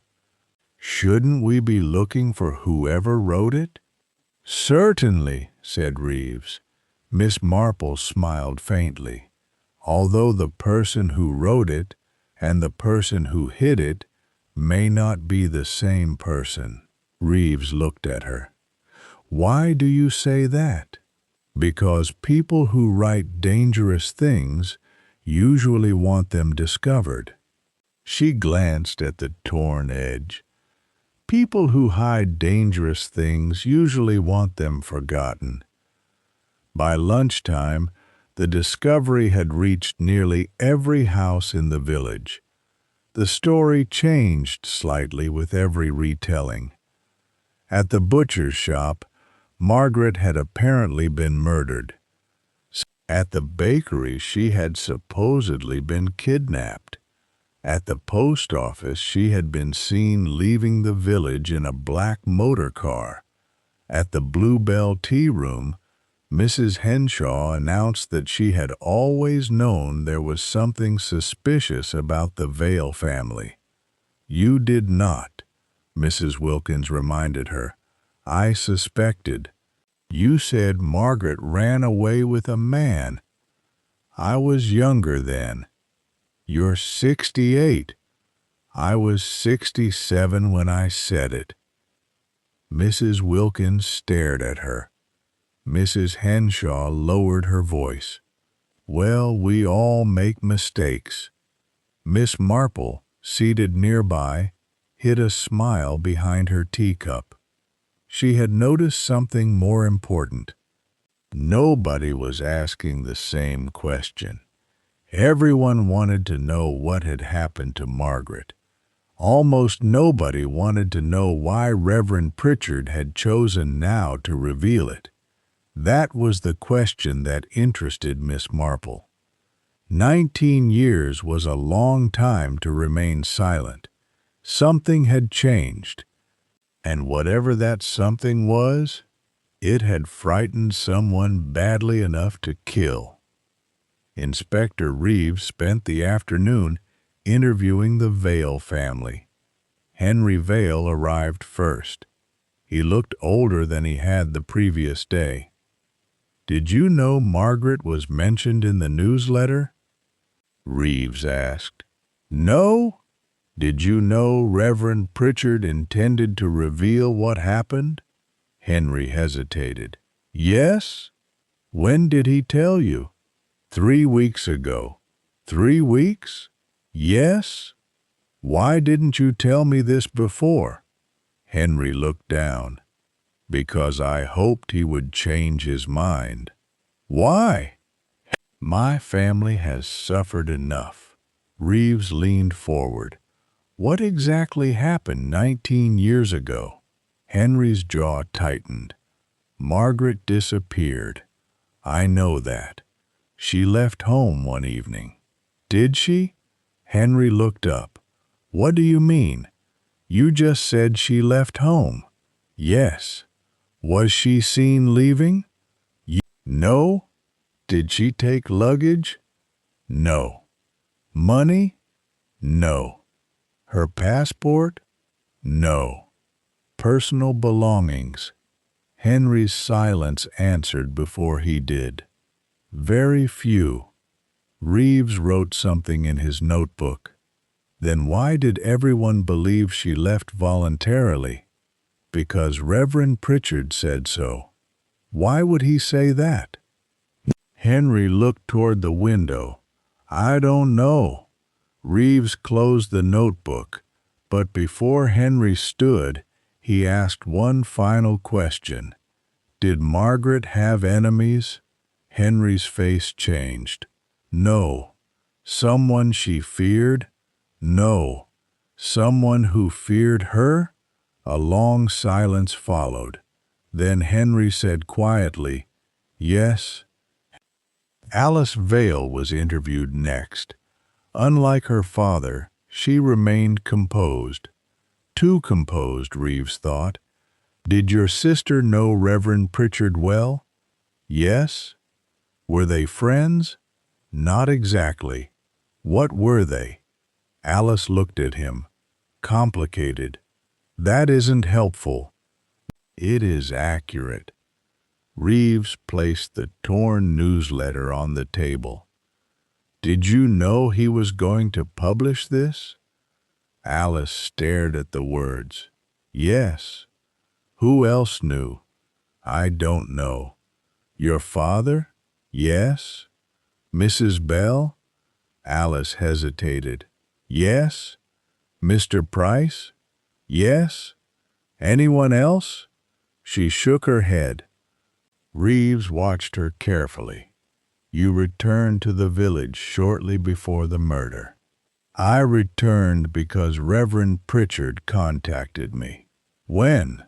"Shouldn't we be looking for whoever wrote it?" "Certainly," said Reeves. Miss Marple smiled faintly. "Although the person who wrote it and the person who hid it may not be the same person." Reeves looked at her. "Why do you say that?" "Because people who write dangerous things usually want them discovered." She glanced at the torn edge. "People who hide dangerous things usually want them forgotten." By lunchtime, the discovery had reached nearly every house in the village. The story changed slightly with every retelling. At the butcher's shop, Margaret had apparently been murdered. At the bakery, she had supposedly been kidnapped. At the post office, she had been seen leaving the village in a black motor car. At the Bluebell Tea Room, Mrs. Henshaw announced that she had always known there was something suspicious about the Vale family. "You did not," Mrs. Wilkins reminded her. "I suspected. You said Margaret ran away with a man. I was younger then." "You're 68. I was 67 when I said it." Mrs. Wilkins stared at her. Mrs. Henshaw lowered her voice. "Well, we all make mistakes." Miss Marple, seated nearby, hid a smile behind her teacup. She had noticed something more important. Nobody was asking the same question. Everyone wanted to know what had happened to Margaret. Almost nobody wanted to know why Reverend Pritchard had chosen now to reveal it. That was the question that interested Miss Marple. 19 years was a long time to remain silent. Something had changed. And whatever that something was, it had frightened someone badly enough to kill. Inspector Reeves spent the afternoon interviewing the Vale family. Henry Vale arrived first. He looked older than he had the previous day. "Did you know Margaret was mentioned in the newsletter?" Reeves asked. "No? Did you know Reverend Pritchard intended to reveal what happened?" Henry hesitated. "Yes? When did he tell you?" 3 weeks ago." 3 weeks? Yes? Why didn't you tell me this before? Henry looked down. "Because I hoped he would change his mind." "Why?" "My family has suffered enough." Reeves leaned forward. "What exactly happened 19 years ago?" Henry's jaw tightened. "Margaret disappeared. I know that. She left home one evening." "Did she?" Henry looked up. What do you mean? You just said she left home. Yes. Was she seen leaving? No. Did she take luggage? No. Money? No. Her passport? No. Personal belongings? Henry's silence answered before he did. Very few. Reeves wrote something in his notebook. Then why did everyone believe she left voluntarily? Because Reverend Pritchard said so. Why would he say that? Henry looked toward the window. I don't know. Reeves closed the notebook, but before Henry stood, he asked one final question. Did Margaret have enemies? Henry's face changed. No. Someone she feared? No. Someone who feared her? A long silence followed. Then Henry said quietly, Yes. Alice Vale was interviewed next. Unlike her father, she remained composed. Too composed, Reeves thought. Did your sister know Reverend Pritchard well? Yes. Were they friends? Not exactly. What were they? Alice looked at him. Complicated. That isn't helpful. It is accurate. Reeves placed the torn newsletter on the table. Did you know he was going to publish this? Alice stared at the words. Yes. Who else knew? I don't know. Your father? Yes. Mrs. Bell? Alice hesitated. Yes. Mr. Price? Yes. Anyone else? She shook her head. Reeves watched her carefully. You returned to the village shortly before the murder. I returned because Reverend Pritchard contacted me. When?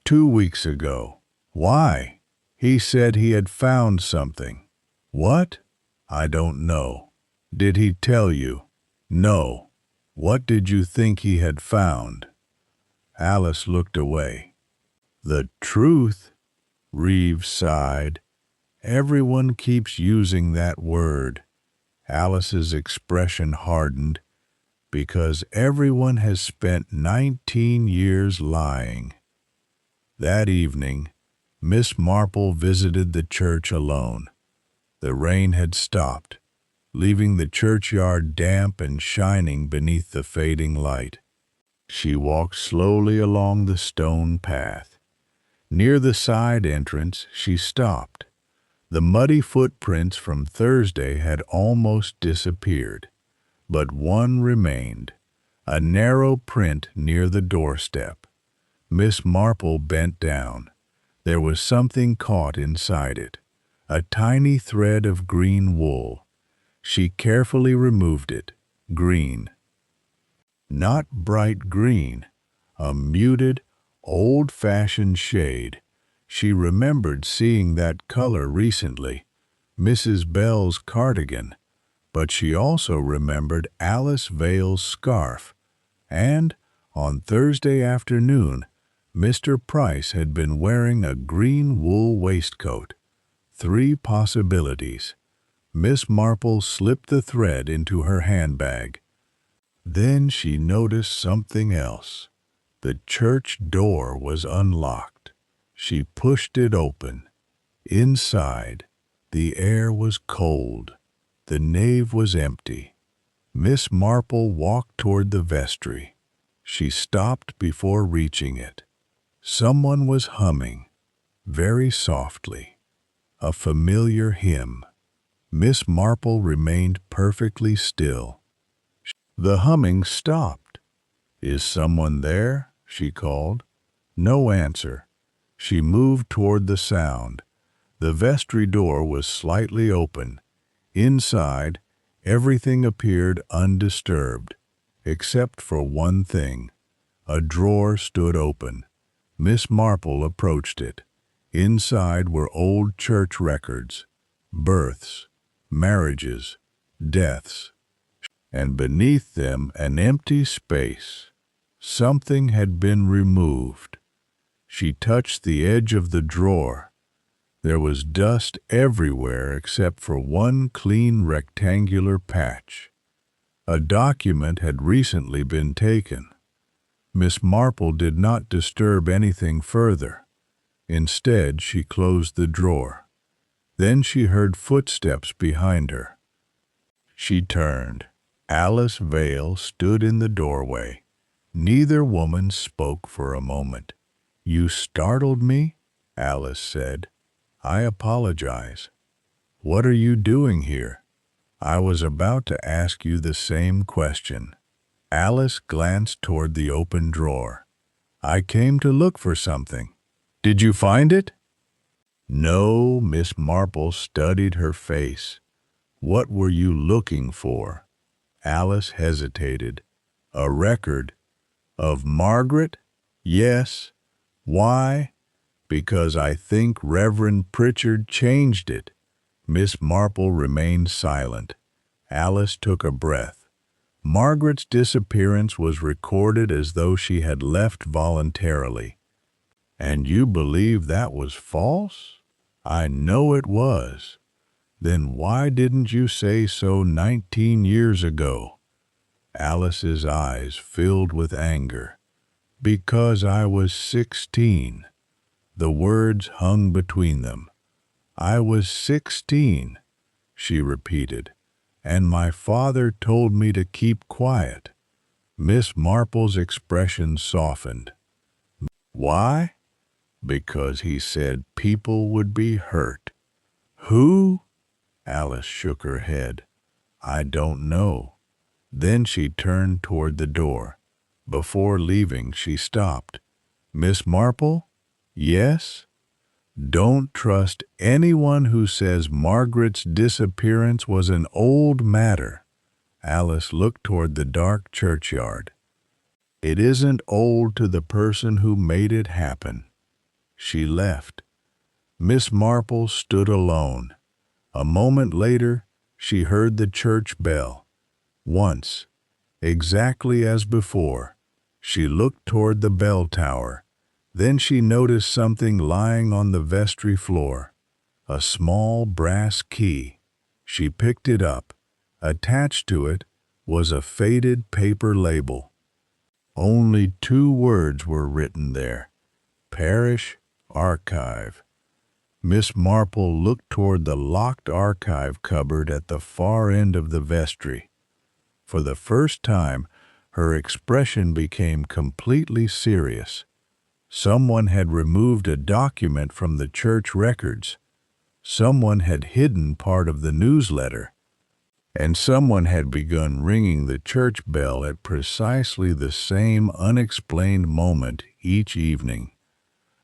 2 weeks ago. Why? He said he had found something. What? I don't know. Did he tell you? No. What did you think he had found? Alice looked away. The truth? Reeves sighed. Everyone keeps using that word. Alice's expression hardened. Because everyone has spent 19 years lying. That evening, Miss Marple visited the church alone. The rain had stopped, leaving the churchyard damp and shining beneath the fading light. She walked slowly along the stone path. Near the side entrance, she stopped. The muddy footprints from Thursday had almost disappeared, but one remained, a narrow print near the doorstep. Miss Marple bent down. There was something caught inside it, a tiny thread of green wool. She carefully removed it. Green. Not bright green, a muted, old-fashioned shade. She remembered seeing that color recently, Mrs. Bell's cardigan, but she also remembered Alice Vale's scarf, and, on Thursday afternoon, Mr. Price had been wearing a green wool waistcoat. 3 possibilities. Miss Marple slipped the thread into her handbag. Then she noticed something else. The church door was unlocked. She pushed it open. Inside, the air was cold. The nave was empty. Miss Marple walked toward the vestry. She stopped before reaching it. Someone was humming, very softly, a familiar hymn. Miss Marple remained perfectly still. The humming stopped. Is someone there? She called. No answer. She moved toward the sound. The vestry door was slightly open. Inside, everything appeared undisturbed, except for one thing. A drawer stood open. Miss Marple approached it. Inside were old church records, births, marriages, deaths. and beneath them an empty space. Something had been removed. She touched the edge of the drawer. There was dust everywhere except for one clean rectangular patch. A document had recently been taken. Miss Marple did not disturb anything further. Instead, she closed the drawer. Then she heard footsteps behind her. She turned. Alice Vale stood in the doorway. Neither woman spoke for a moment. "You startled me," Alice said. "I apologize." "What are you doing here?" "I was about to ask you the same question." Alice glanced toward the open drawer. "I came to look for something." "Did you find it?" "No." Miss Marple studied her face. "What were you looking for?" Alice hesitated. "A record." "Of Margaret?" "Yes." "Why?" "Because I think Reverend Pritchard changed it." Miss Marple remained silent. Alice took a breath. Margaret's disappearance was recorded as though she had left voluntarily. "And you believe that was false?" "I know it was." "Then why didn't you say so 19 years ago?" Alice's eyes filled with anger. "Because I was 16. The words hung between them. "I was 16, she repeated, "and my father told me to keep quiet." Miss Marple's expression softened. "Why?" "Because he said people would be hurt." "Who?" Alice shook her head. "I don't know." Then she turned toward the door. Before leaving, she stopped. "Miss Marple?" "Yes?" "Don't trust anyone who says Margaret's disappearance was an old matter." Alice looked toward the dark churchyard. "It isn't old to the person who made it happen." She left. Miss Marple stood alone. A moment later, she heard the church bell. Once, exactly as before, she looked toward the bell tower. Then she noticed something lying on the vestry floor. A small brass key. She picked it up. Attached to it was a faded paper label. Only 2 words were written there: Parish Archive. Miss Marple looked toward the locked archive cupboard at the far end of the vestry. For the first time, her expression became completely serious. Someone had removed a document from the church records. Someone had hidden part of the newsletter. And someone had begun ringing the church bell at precisely the same unexplained moment each evening.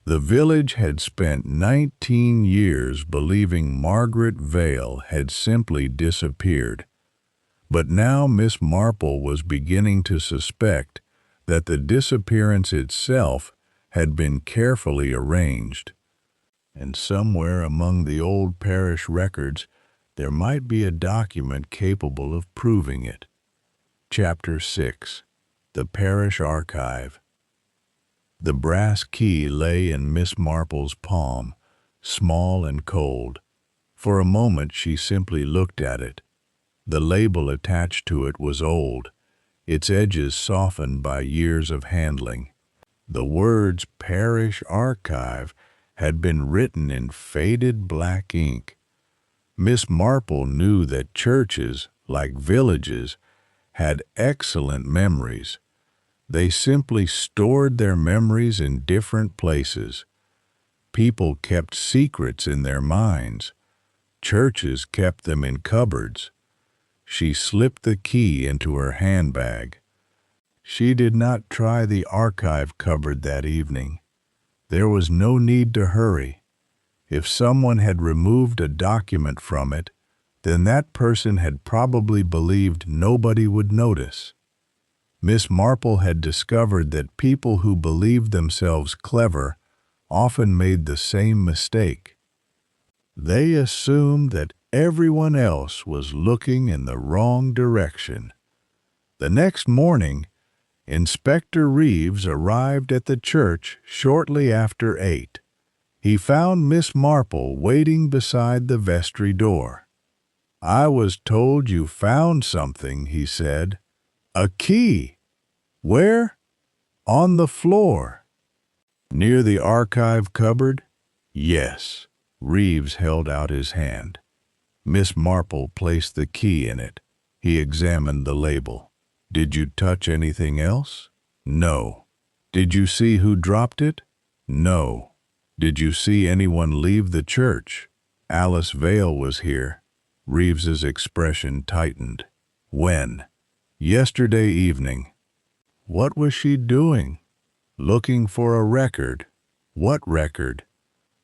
The village had spent 19 years believing Margaret Vale had simply disappeared. But now Miss Marple was beginning to suspect that the disappearance itself had been carefully arranged. And somewhere among the old parish records, there might be a document capable of proving it. Chapter 6. The Parish Archive. The brass key lay in Miss Marple's palm, small and cold. For a moment she simply looked at it. The label attached to it was old, its edges softened by years of handling. The words Parish Archive had been written in faded black ink. Miss Marple knew that churches, like villages, had excellent memories. They simply stored their memories in different places. People kept secrets in their minds. Churches kept them in cupboards. She slipped the key into her handbag. She did not try the archive cupboard that evening. There was no need to hurry. If someone had removed a document from it, then that person had probably believed nobody would notice. Miss Marple had discovered that people who believed themselves clever often made the same mistake. They assumed that everyone else was looking in the wrong direction. The next morning, Inspector Reeves arrived at the church shortly after 8. He found Miss Marple waiting beside the vestry door. "I was told you found something," he said. "A key." "Where?" "On the floor." "Near the archive cupboard?" "Yes." Reeves held out his hand. Miss Marple placed the key in it. He examined the label. "Did you touch anything else?" "No." "Did you see who dropped it?" "No." "Did you see anyone leave the church?" "Alice Vale was here." Reeves's expression tightened. "When?" "Yesterday evening." "What was she doing?" "Looking for a record." "What record?"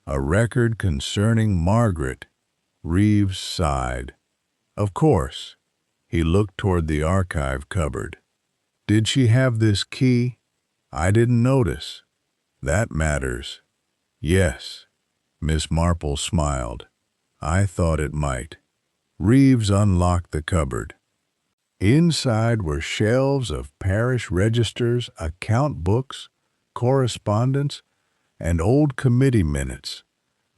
"A record concerning Margaret." Reeves sighed. "Of course." He looked toward the archive cupboard. "Did she have this key?" "I didn't notice." "That matters." "Yes." Miss Marple smiled. "I thought it might." Reeves unlocked the cupboard. Inside were shelves of parish registers, account books, correspondence, and old committee minutes.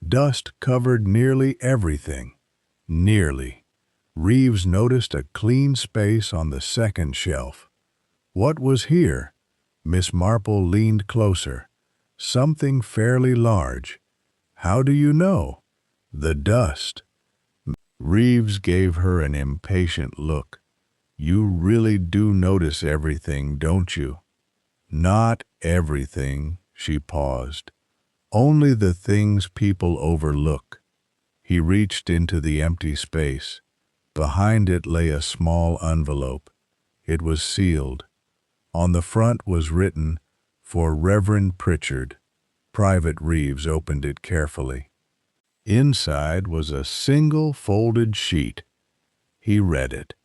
Dust covered nearly everything. Nearly. Reeves noticed a clean space on the second shelf. What was here? Miss Marple leaned closer. "Something fairly large." "How do you know?" "The dust." Reeves gave her an impatient look. "You really do notice everything, don't you?" "Not everything," she paused. "Only the things people overlook." He reached into the empty space. Behind it lay a small envelope. It was sealed. On the front was written, "For Reverend Pritchard." Private Reeves opened it carefully. Inside was a single folded sheet. He read it,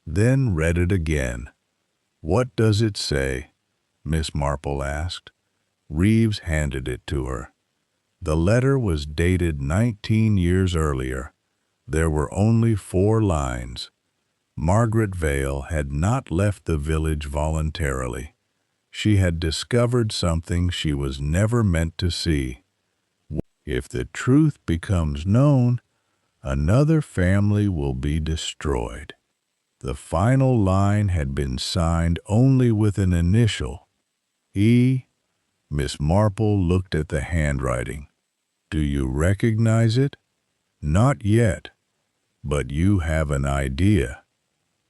then read it again. "What does it say?" Miss Marple asked. Reeves handed it to her. The letter was dated 19 years earlier. There were only 4 lines. Margaret Vale had not left the village voluntarily. She had discovered something she was never meant to see. If the truth becomes known, another family will be destroyed. The final line had been signed only with an initial, E. Miss Marple looked at the handwriting. "Do you recognize it?" "Not yet. But you have an idea."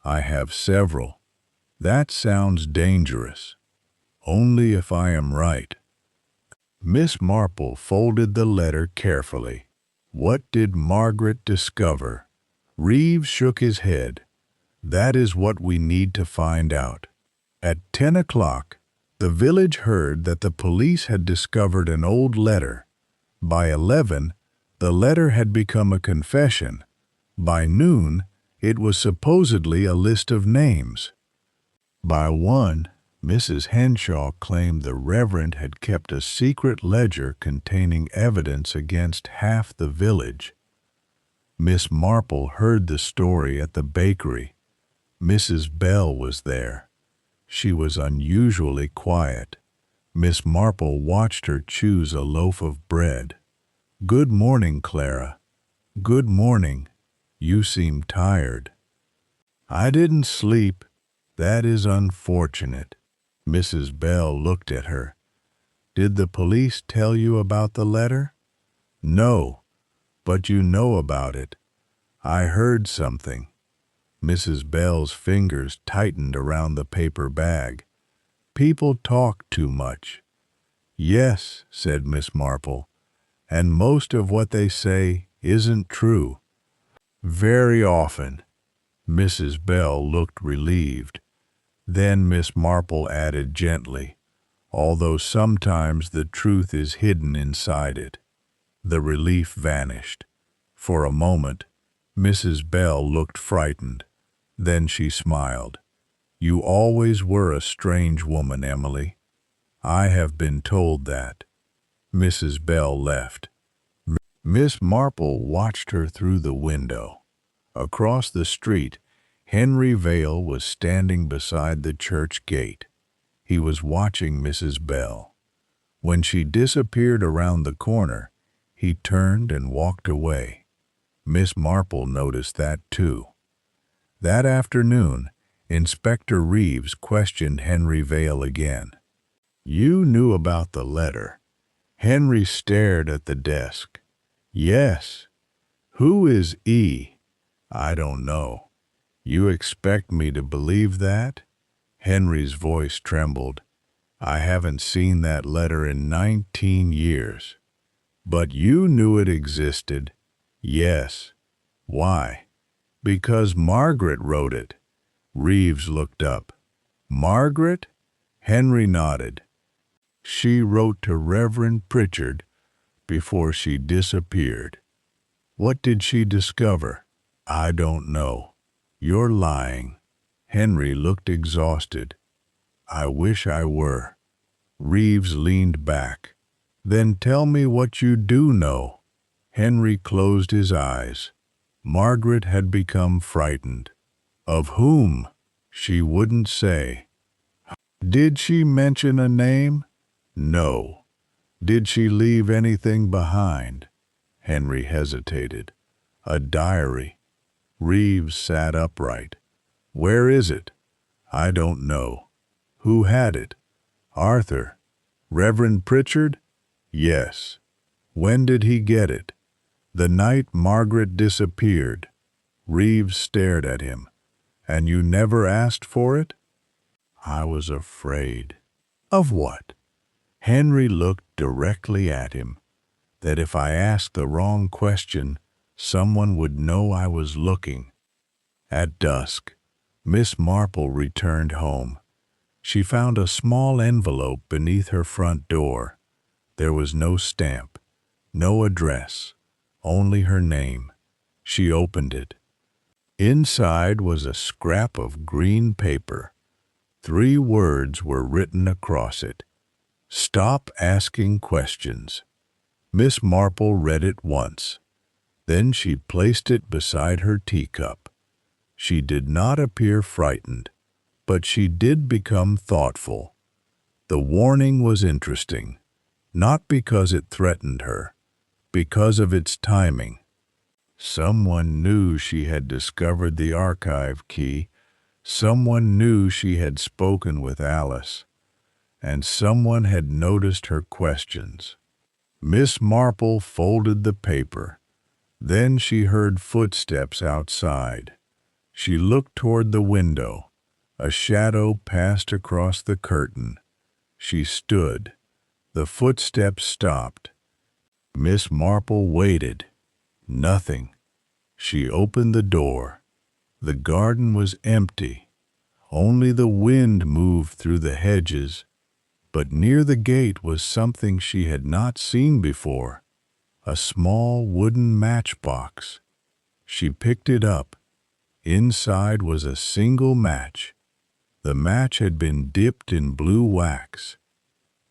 "I have several." "That sounds dangerous." "Only if I am right." Miss Marple folded the letter carefully. "What did Margaret discover?" Reeves shook his head. "That is what we need to find out." At 10 o'clock, the village heard that the police had discovered an old letter. By 11, the letter had become a confession. By noon, it was supposedly a list of names. By 1, Mrs. Henshaw claimed the Reverend had kept a secret ledger containing evidence against half the village. Miss Marple heard the story at the bakery. Mrs. Bell was there. She was unusually quiet. Miss Marple watched her choose a loaf of bread. "Good morning, Clara." "Good morning. You seem tired." "I didn't sleep." "That is unfortunate." Mrs. Bell looked at her. "Did the police tell you about the letter?" "No, but you know about it." "I heard something." Mrs. Bell's fingers tightened around the paper bag. "People talk too much." "Yes," said Miss Marple, "and most of what they say isn't true." "Very often." Mrs. Bell looked relieved. Then Miss Marple added gently, "Although sometimes the truth is hidden inside it." The relief vanished. For a moment, Mrs. Bell looked frightened. Then she smiled. "You always were a strange woman, Emily." "I have been told that." Mrs. Bell left. Miss Marple watched her through the window. Across the street, Henry Vale was standing beside the church gate. He was watching Mrs. Bell. When she disappeared around the corner, he turned and walked away. Miss Marple noticed that too. That afternoon, Inspector Reeves questioned Henry Vale again. "You knew about the letter." Henry stared at the desk. "Yes." "Who is E?" "I don't know." "You expect me to believe that?" Henry's voice trembled. "I haven't seen that letter in 19 years. "But you knew it existed." "Yes." "Why?" "Because Margaret wrote it." Reeves looked up. "Margaret?" Henry nodded. "She wrote to Reverend Pritchard before she disappeared." "What did she discover?" "I don't know." "You're lying." Henry looked exhausted. "I wish I were." Reeves leaned back. "Then tell me what you do know." Henry closed his eyes. Margaret had become frightened. "Of whom?" "She wouldn't say." "Did she mention a name?" "No." "Did she leave anything behind?" Henry hesitated. "A diary." Reeves sat upright. "Where is it?" "I don't know." "Who had it?" "Arthur." "Reverend Pritchard?" "Yes." "When did he get it?" "The night Margaret disappeared." Reeves stared at him. "And you never asked for it?" "I was afraid." "Of what?" Henry looked directly at him. "That if I asked the wrong question, someone would know I was looking." At dusk, Miss Marple returned home. She found a small envelope beneath her front door. There was no stamp, no address, only her name. She opened it. Inside was a scrap of green paper. 3 words were written across it. "Stop asking questions." Miss Marple read it once. Then she placed it beside her teacup. She did not appear frightened, but she did become thoughtful. The warning was interesting, not because it threatened her, because of its timing. Someone knew she had discovered the archive key. Someone knew she had spoken with Alice. And someone had noticed her questions. Miss Marple folded the paper. Then she heard footsteps outside. She looked toward the window. A shadow passed across the curtain. She stood. The footsteps stopped. Miss Marple waited. Nothing. She opened the door. The garden was empty. Only the wind moved through the hedges. But near the gate was something she had not seen before. A small wooden matchbox. She picked it up. Inside was a single match. The match had been dipped in blue wax.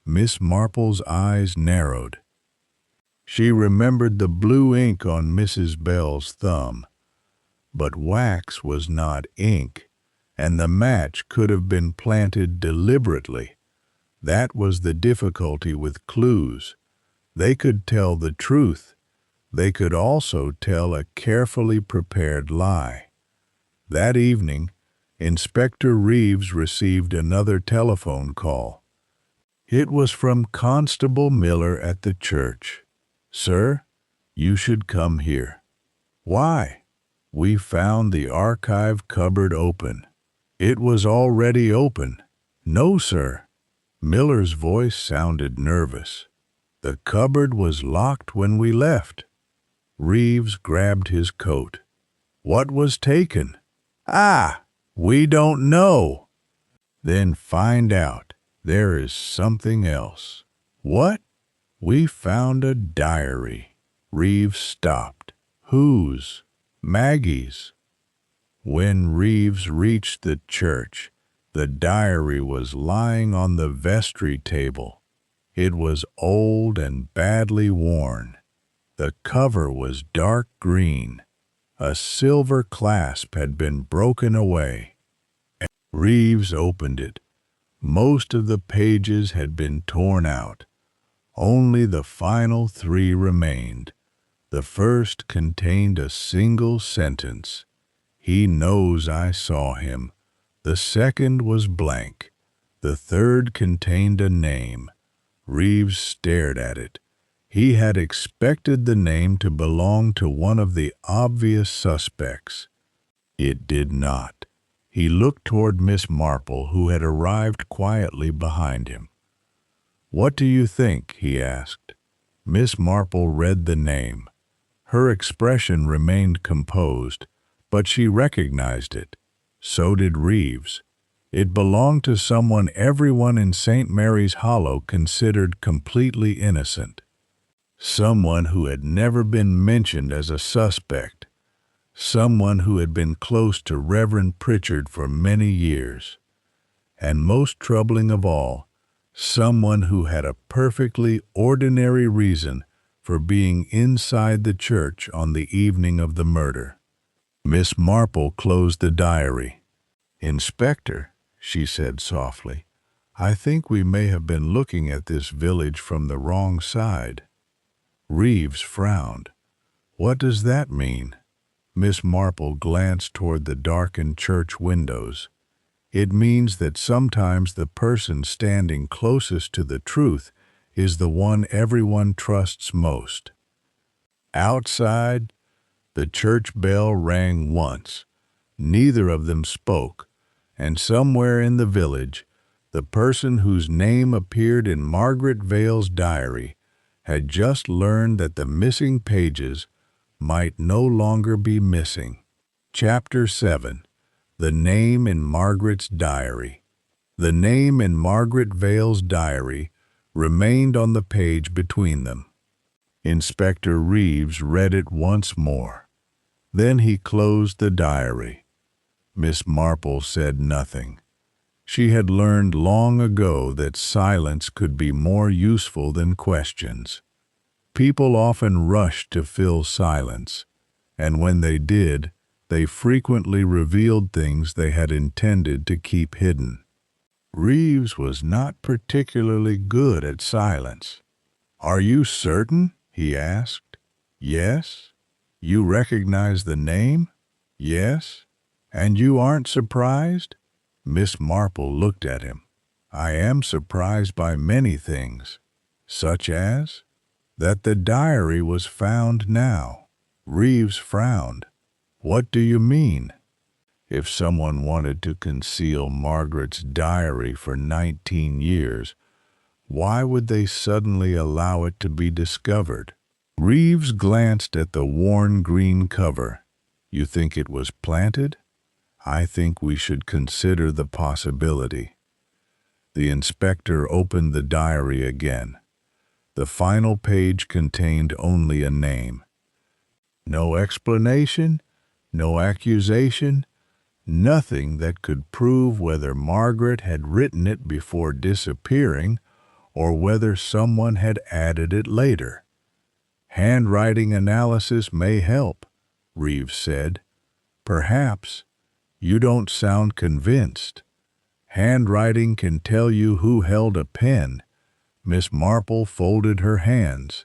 Miss Marple's eyes narrowed. She remembered the blue ink on Mrs. Bell's thumb. But wax was not ink, and the match could have been planted deliberately. That was the difficulty with clues. They could tell the truth. They could also tell a carefully prepared lie. That evening, Inspector Reeves received another telephone call. It was from Constable Miller at the church. "Sir, you should come here." "Why?" "We found the archive cupboard open." "It was already open." "No, sir." Miller's voice sounded nervous. "The cupboard was locked when we left." Reeves grabbed his coat. "What was taken?" "Ah, we don't know." "Then find out. There is something else." "What?" "We found a diary." Reeves stopped. "Whose?" "Maggie's." When Reeves reached the church, the diary was lying on the vestry table. It was old and badly worn. The cover was dark green. A silver clasp had been broken away. Reeves opened it. Most of the pages had been torn out. Only the final 3 remained. The first contained a single sentence. "He knows I saw him." The second was blank. The third contained a name. Reeves stared at it. He had expected the name to belong to one of the obvious suspects. It did not. He looked toward Miss Marple, who had arrived quietly behind him. "What do you think?" he asked. Miss Marple read the name. Her expression remained composed, but she recognized it. So did Reeves. It belonged to someone everyone in St. Mary's Hollow considered completely innocent. Someone who had never been mentioned as a suspect. Someone who had been close to Reverend Pritchard for many years. And most troubling of all, someone who had a perfectly ordinary reason for being inside the church on the evening of the murder. Miss Marple closed the diary. "Inspector," she said softly, "I think we may have been looking at this village from the wrong side." Reeves frowned. "What does that mean?" Miss Marple glanced toward the darkened church windows. "It means that sometimes the person standing closest to the truth is the one everyone trusts most." Outside, the church bell rang once. Neither of them spoke, and somewhere in the village, the person whose name appeared in Margaret Vale's diary had just learned that the missing pages might no longer be missing. Chapter 7. The name in Margaret's diary. The name in Margaret Vale's diary remained on the page between them. Inspector Reeves read it once more. Then he closed the diary. Miss Marple said nothing. She had learned long ago that silence could be more useful than questions. People often rushed to fill silence, and when they did, they frequently revealed things they had intended to keep hidden. Reeves was not particularly good at silence. "Are you certain?" he asked. "Yes." "You recognize the name?" "Yes." "And you aren't surprised?" Miss Marple looked at him. "I am surprised by many things." "Such as?" "That the diary was found now." Reeves frowned. "What do you mean?" If someone wanted to conceal Margaret's diary for 19 years, why would they suddenly allow it to be discovered? Reeves glanced at the worn green cover. "You think it was planted?" "I think we should consider the possibility." The inspector opened the diary again. The final page contained only a name. No explanation, no accusation, nothing that could prove whether Margaret had written it before disappearing or whether someone had added it later. "Handwriting analysis may help," Reeves said. "Perhaps. You don't sound convinced. Handwriting can tell you who held a pen." Miss Marple folded her hands.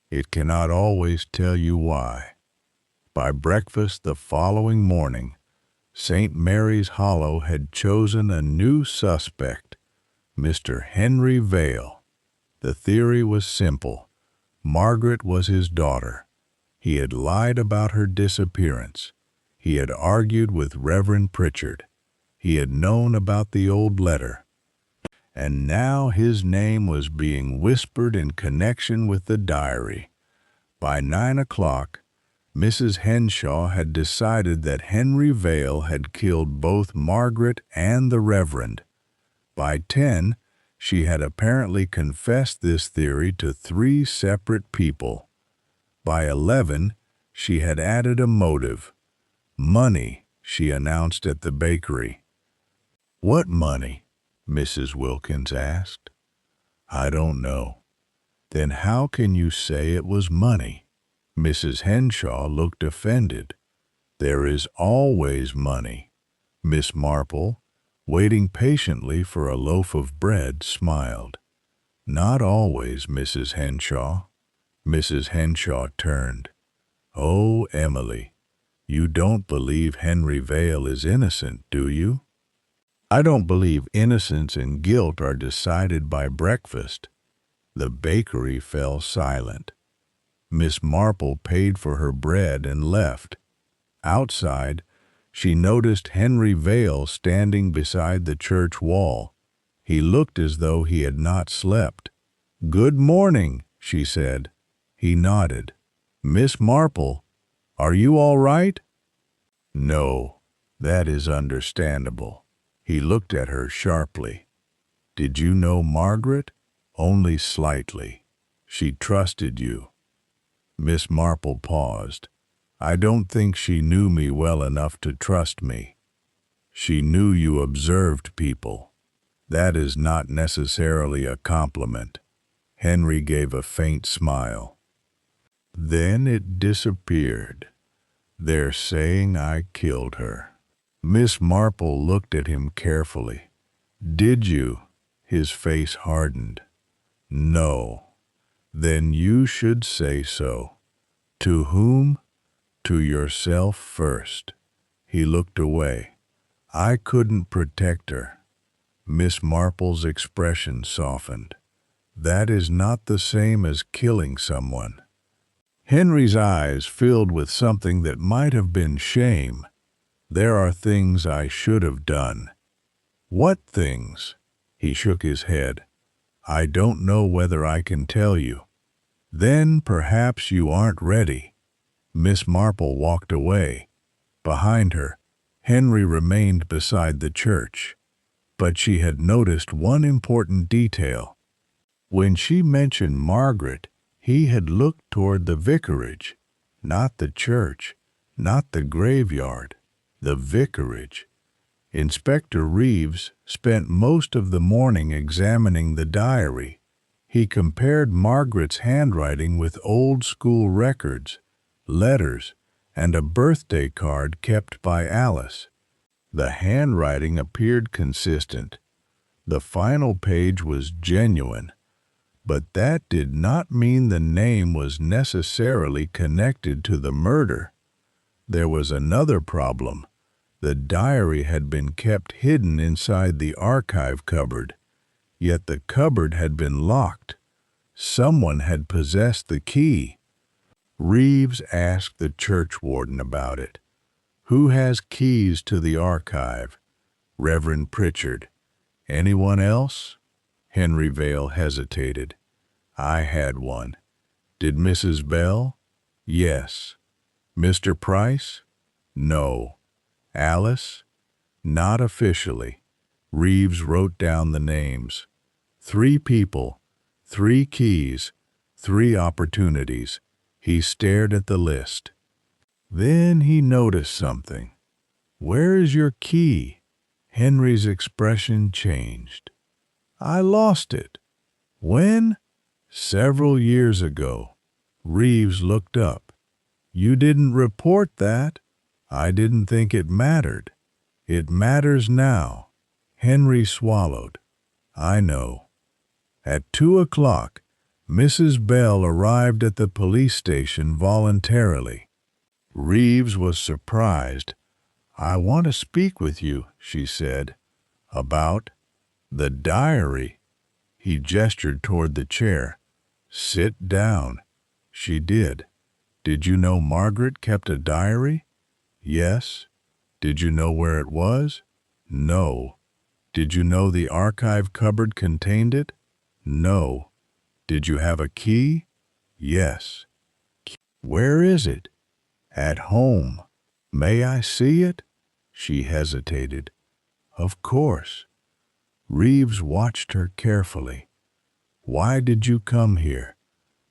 "It cannot always tell you why." By breakfast the following morning, St. Mary's Hollow had chosen a new suspect, Mr. Henry Vale. The theory was simple. Margaret was his daughter. He had lied about her disappearance. He had argued with Reverend Pritchard. He had known about the old letter. And now his name was being whispered in connection with the diary. By 9 o'clock, Mrs. Henshaw had decided that Henry Vale had killed both Margaret and the Reverend. By 10, she had apparently confessed this theory to 3 separate people. By 11, she had added a motive. "Money," she announced at the bakery. "What money?" Mrs. Wilkins asked. "I don't know." "Then how can you say it was money?" Mrs. Henshaw looked offended. There is always money. Miss Marple, waiting patiently for a loaf of bread, smiled. Not always, Mrs. Henshaw. Mrs. Henshaw turned. Oh, Emily, you don't believe Henry Vale is innocent, do you? I don't believe innocence and guilt are decided by breakfast. The bakery fell silent. Miss Marple paid for her bread and left. Outside, she noticed Henry Vale standing beside the church wall. He looked as though he had not slept. "Good morning," she said. He nodded. "Miss Marple, are you all right?" "No, that is understandable." He looked at her sharply. "Did you know Margaret?" "Only slightly. She trusted you." Miss Marple paused. "I don't think she knew me well enough to trust me." "She knew you observed people. That is not necessarily a compliment." Henry gave a faint smile. "Then it disappeared. They're saying I killed her." Miss Marple looked at him carefully. "Did you?" His face hardened. "No." "Then you should say so." "To whom?" "To yourself first." He looked away. "I couldn't protect her." Miss Marple's expression softened. "That is not the same as killing someone." Henry's eyes filled with something that might have been shame. "There are things I should have done." "What things?" He shook his head. "I don't know whether I can tell you." "Then perhaps you aren't ready." Miss Marple walked away. Behind her, Henry remained beside the church. But she had noticed one important detail. When she mentioned Margaret, he had looked toward the vicarage, not the church, not the graveyard, the vicarage. Inspector Reeves spent most of the morning examining the diary. He compared Margaret's handwriting with old-school records, letters, and a birthday card kept by Alice. The handwriting appeared consistent. The final page was genuine, but that did not mean the name was necessarily connected to the murder. There was another problem. The diary had been kept hidden inside the archive cupboard, yet the cupboard had been locked. Someone had possessed the key. Reeves asked the church warden about it. "Who has keys to the archive?" "Reverend Pritchard." "Anyone else?" Henry Vale hesitated. "I had one." "Did Mrs. Bell?" "Yes." "Mr. Price?" "No." "Alice?" "Not officially." Reeves wrote down the names. 3 people, 3 keys, 3 opportunities. He stared at the list. Then he noticed something. "Where is your key?" Henry's expression changed. "I lost it." "When?" "Several years ago." Reeves looked up. "You didn't report that." "I didn't think it mattered." "It matters now." Henry swallowed. "I know." At 2 o'clock, Mrs. Bell arrived at the police station voluntarily. Reeves was surprised. "I want to speak with you," she said. "About?" "The diary." He gestured toward the chair. "Sit down." She did. "Did you know Margaret kept a diary?" "Yes." "Did you know where it was?" "No." "Did you know the archive cupboard contained it?" "No." "Did you have a key?" "Yes." "Where is it?" "At home." "May I see it?" She hesitated. "Of course." Reeves watched her carefully. "Why did you come here?"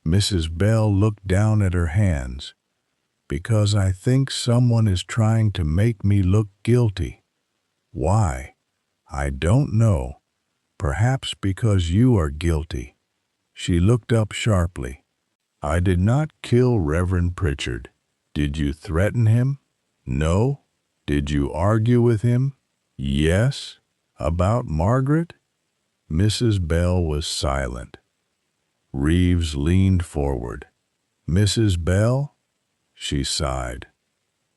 Mrs. Bell looked down at her hands. "Because I think someone is trying to make me look guilty." "Why?" "I don't know. Perhaps because you are guilty." She looked up sharply. "I did not kill Reverend Pritchard." "Did you threaten him?" No? Did you argue with him? Yes. About Margaret? Mrs. Bell was silent. Reeves leaned forward. Mrs. Bell? She sighed.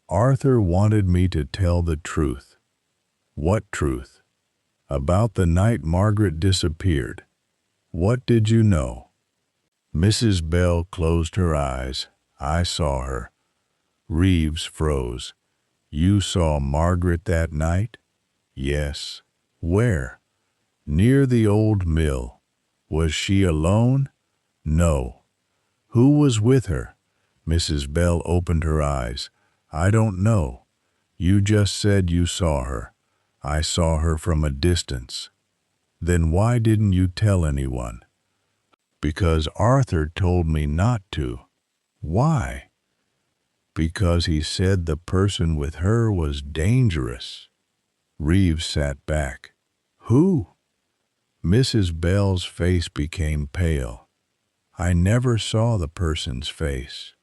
Arthur wanted me to tell the truth. What truth? About the night Margaret disappeared. What did you know? Mrs. Bell closed her eyes. I saw her. Reeves froze. You saw Margaret that night? Yes. Where? Near the old mill. Was she alone? No. Who was with her? Mrs. Bell opened her eyes. I don't know. You just said you saw her. I saw her from a distance. Then why didn't you tell anyone? Because Arthur told me not to. Why? Because he said the person with her was dangerous. Reeves sat back. Who? Mrs. Bell's face became pale. I never saw the person's face.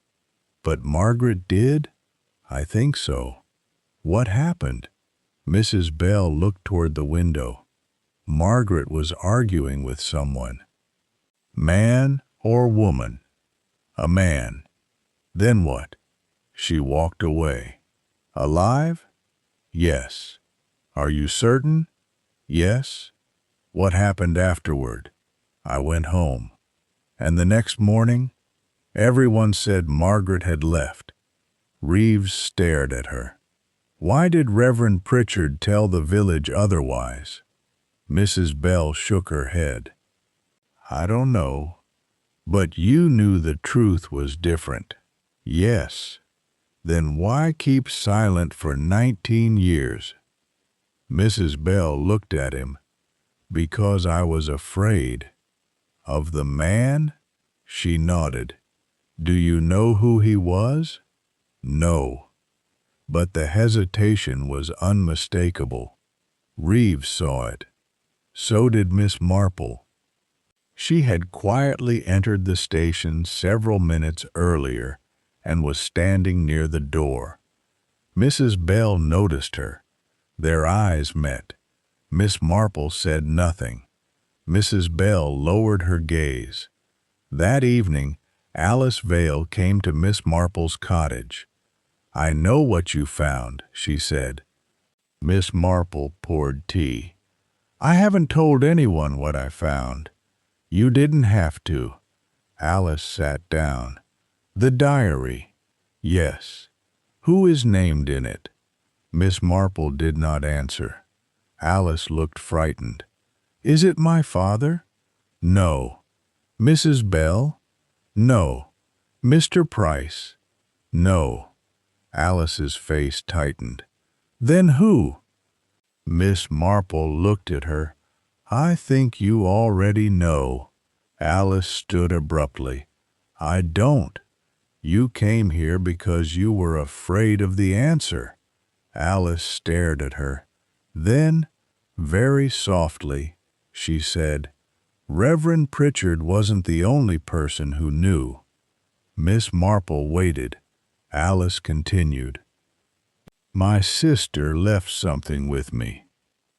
But Margaret did? I think so. What happened? Mrs. Bell looked toward the window. Margaret was arguing with someone. Man or woman? A man. Then what? She walked away. Alive? Yes. Are you certain? Yes. What happened afterward? I went home. And the next morning? Everyone said Margaret had left. Reeves stared at her. Why did Reverend Pritchard tell the village otherwise? Mrs. Bell shook her head. I don't know. But you knew the truth was different. Yes. Then why keep silent for 19 years? Mrs. Bell looked at him. Because I was afraid. Of the man? She nodded. Do you know who he was? No. But the hesitation was unmistakable. Reeves saw it. So did Miss Marple. She had quietly entered the station several minutes earlier and was standing near the door. Mrs. Bell noticed her. Their eyes met. Miss Marple said nothing. Mrs. Bell lowered her gaze. That evening, Alice Vale came to Miss Marple's cottage. I know what you found, she said. Miss Marple poured tea. I haven't told anyone what I found. You didn't have to. Alice sat down. The diary. Yes. Who is named in it? Miss Marple did not answer. Alice looked frightened. Is it my father? No. Mrs. Bell? No. Mr. Price? No. Alice's face tightened. Then who? Miss Marple looked at her. I think you already know. Alice stood abruptly. I don't. You came here because you were afraid of the answer. Alice stared at her. Then, very softly, she said, Reverend Pritchard wasn't the only person who knew. Miss Marple waited. Alice continued. My sister left something with me.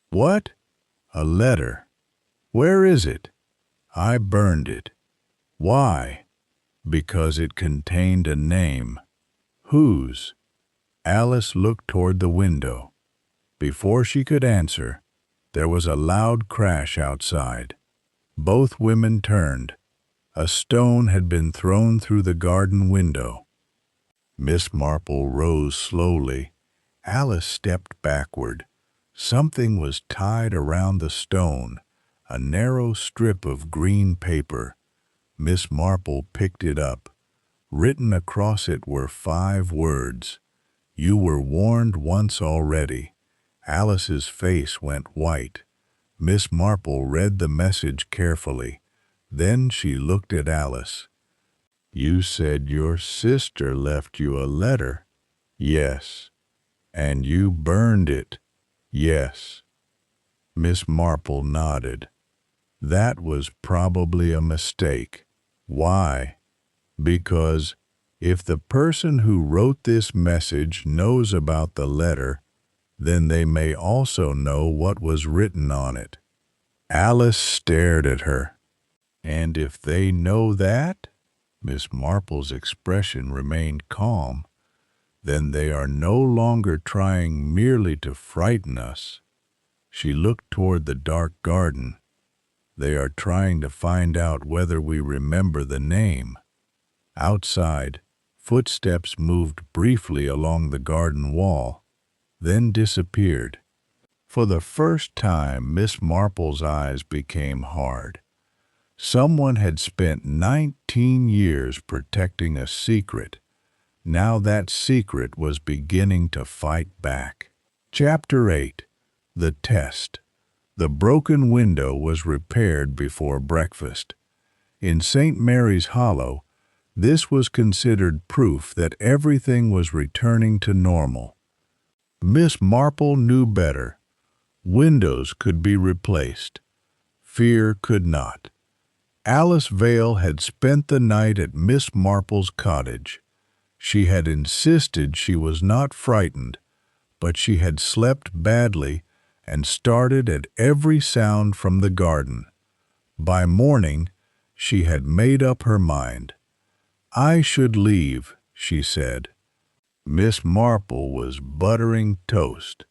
What? A letter. Where is it? I burned it. Why? Because it contained a name. Whose? Alice looked toward the window. Before she could answer, there was a loud crash outside. Both women turned. A stone had been thrown through the garden window. Miss Marple rose slowly. Alice stepped backward. Something was tied around the stone, a narrow strip of green paper. Miss Marple picked it up. Written across it were 5 words. You were warned once already. Alice's face went white. Miss Marple read the message carefully. Then she looked at Alice. You said your sister left you a letter. Yes. And you burned it. Yes. Miss Marple nodded. That was probably a mistake. Why? Because If the person who wrote this message knows about the letter, then they may also know what was written on it. Alice stared at her. And if they know that, Miss Marple's expression remained calm, then they are no longer trying merely to frighten us. She looked toward the dark garden. They are trying to find out whether we remember the name. Outside, footsteps moved briefly along the garden wall, then disappeared. For the first time, Miss Marple's eyes became hard. Someone had spent 19 years protecting a secret. Now that secret was beginning to fight back. Chapter 8. The Test. The broken window was repaired before breakfast. In St. Mary's Hollow, this was considered proof that everything was returning to normal. Miss Marple knew better. Windows could be replaced. Fear could not. Alice Vale had spent the night at Miss Marple's cottage. She had insisted she was not frightened, but she had slept badly and started at every sound from the garden. By morning, she had made up her mind. "I should leave," she said. Miss Marple was buttering toast.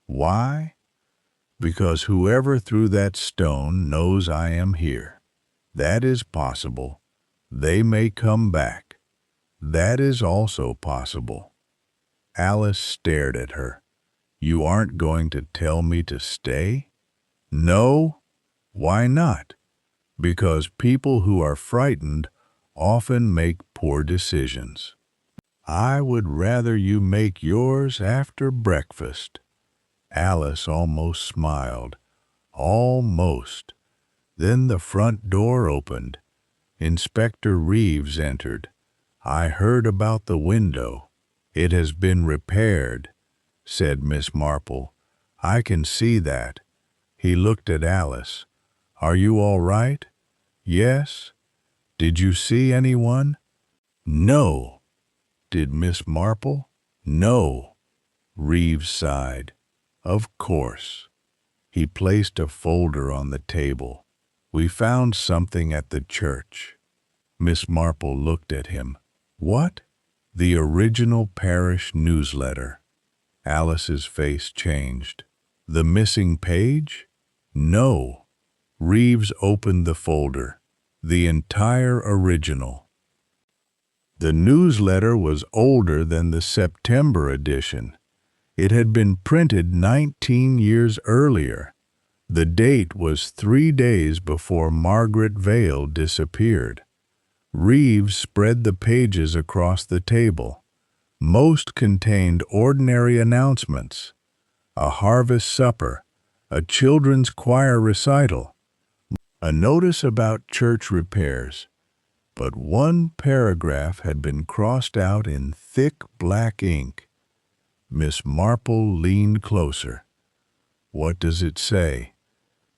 Why? Because whoever threw that stone knows I am here. That is possible. They may come back. That is also possible. Alice stared at her. You aren't going to tell me to stay? No? Why not? Because people who are frightened often make poor decisions. I would rather you make yours after breakfast. Alice almost smiled. Almost. Then the front door opened. Inspector Reeves entered. I heard about the window. It has been repaired, said Miss Marple. I can see that. He looked at Alice. Are you all right? Yes. Did you see anyone? No. Did Miss Marple? No. Reeves sighed. Of course. He placed a folder on the table. We found something at the church. Miss Marple looked at him. What? The original parish newsletter. Alice's face changed. The missing page? No. Reeves opened the folder. The entire original. The newsletter was older than the September edition. It had been printed 19 years earlier. The date was 3 days before Margaret Vale disappeared. Reeves spread the pages across the table. Most contained ordinary announcements. A harvest supper, a children's choir recital, a notice about church repairs. But one paragraph had been crossed out in thick black ink. Miss Marple leaned closer. What does it say?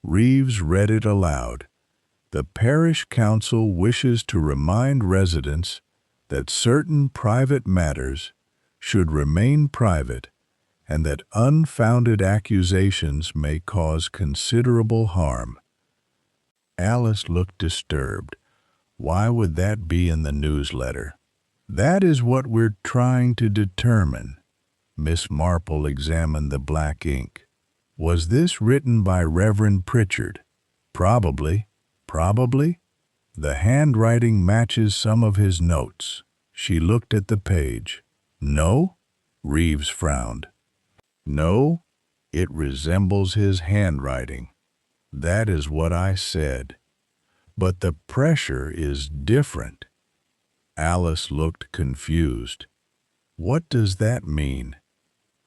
Reeves read it aloud. The parish council wishes to remind residents that certain private matters should remain private and that unfounded accusations may cause considerable harm. Alice looked disturbed. Why would that be in the newsletter? That is what we're trying to determine. Miss Marple examined the black ink. Was this written by Reverend Pritchard? Probably. Probably? The handwriting matches some of his notes. She looked at the page. No? Reeves frowned. No, it resembles his handwriting. That is what I said. But the pressure is different. Alice looked confused. What does that mean?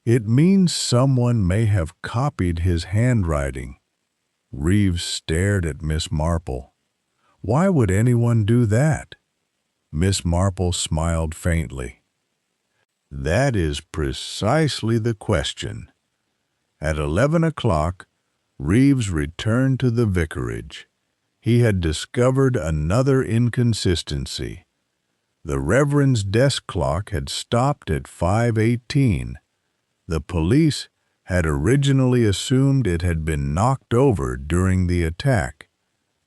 It means someone may have copied his handwriting. Reeves stared at Miss Marple. Why would anyone do that? Miss Marple smiled faintly. That is precisely the question. At 11 o'clock, Reeves returned to the vicarage. He had discovered another inconsistency. The Reverend's desk clock had stopped at 5:18. The police had originally assumed it had been knocked over during the attack,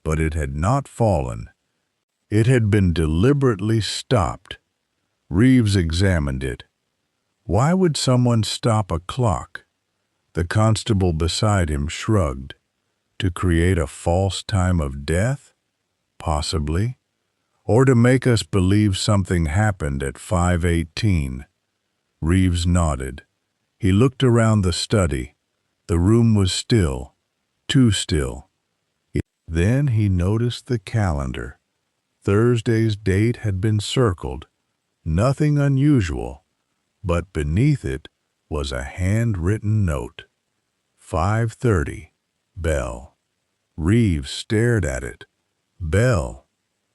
but it had not fallen. It had been deliberately stopped. Reeves examined it. Why would someone stop a clock? The constable beside him shrugged. To create a false time of death? Possibly. Or to make us believe something happened at 5:18. Reeves nodded. He looked around the study. The room was still, too still. Then he noticed the calendar. Thursday's date had been circled. Nothing unusual, but beneath it was a handwritten note. 5:30, Bell. Reeves stared at it. Bell.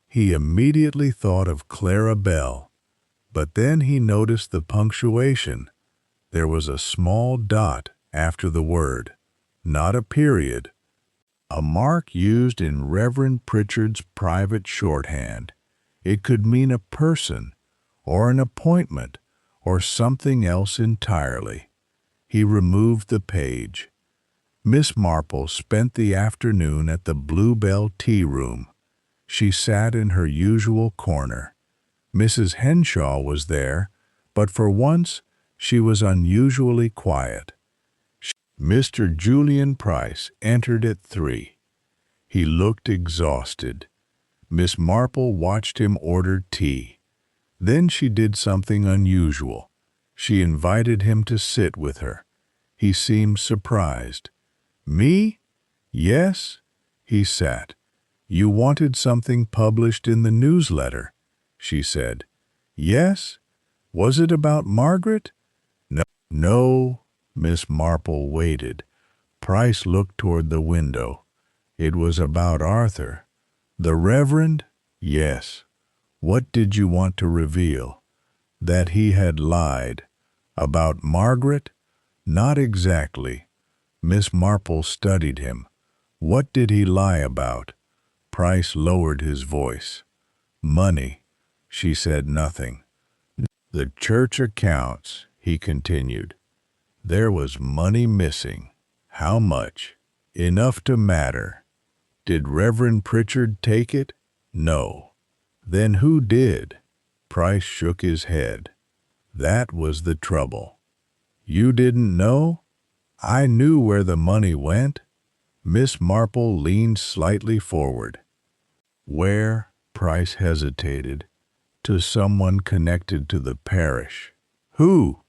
He immediately thought of Clara Bell, but then he noticed the punctuation. There was a small dot after the word, not a period, a mark used in Reverend Pritchard's private shorthand. It could mean a person, or an appointment, or something else entirely. He removed the page. Miss Marple spent the afternoon at the Bluebell Tea Room. She sat in her usual corner. Mrs. Henshaw was there, but for once she was unusually quiet. Mr. Julian Price entered at 3. He looked exhausted. Miss Marple watched him order tea. Then she did something unusual. She invited him to sit with her. He seemed surprised. Me? Yes. He sat. You wanted something published in the newsletter, she said. Yes. Was it about Margaret? No. Miss Marple waited. Price looked toward the window. It was about Arthur. The Reverend? Yes. What did you want to reveal? That he had lied. About Margaret? Not exactly. Miss Marple studied him. What did he lie about? Price lowered his voice. Money. She said nothing. The church accounts, he continued. There was money missing. How much? Enough to matter. Did Reverend Pritchard take it? No. Then who did? Price shook his head. That was the trouble. You didn't know? I knew where the money went. Miss Marple leaned slightly forward. Where? Price hesitated. To someone connected to the parish. Who?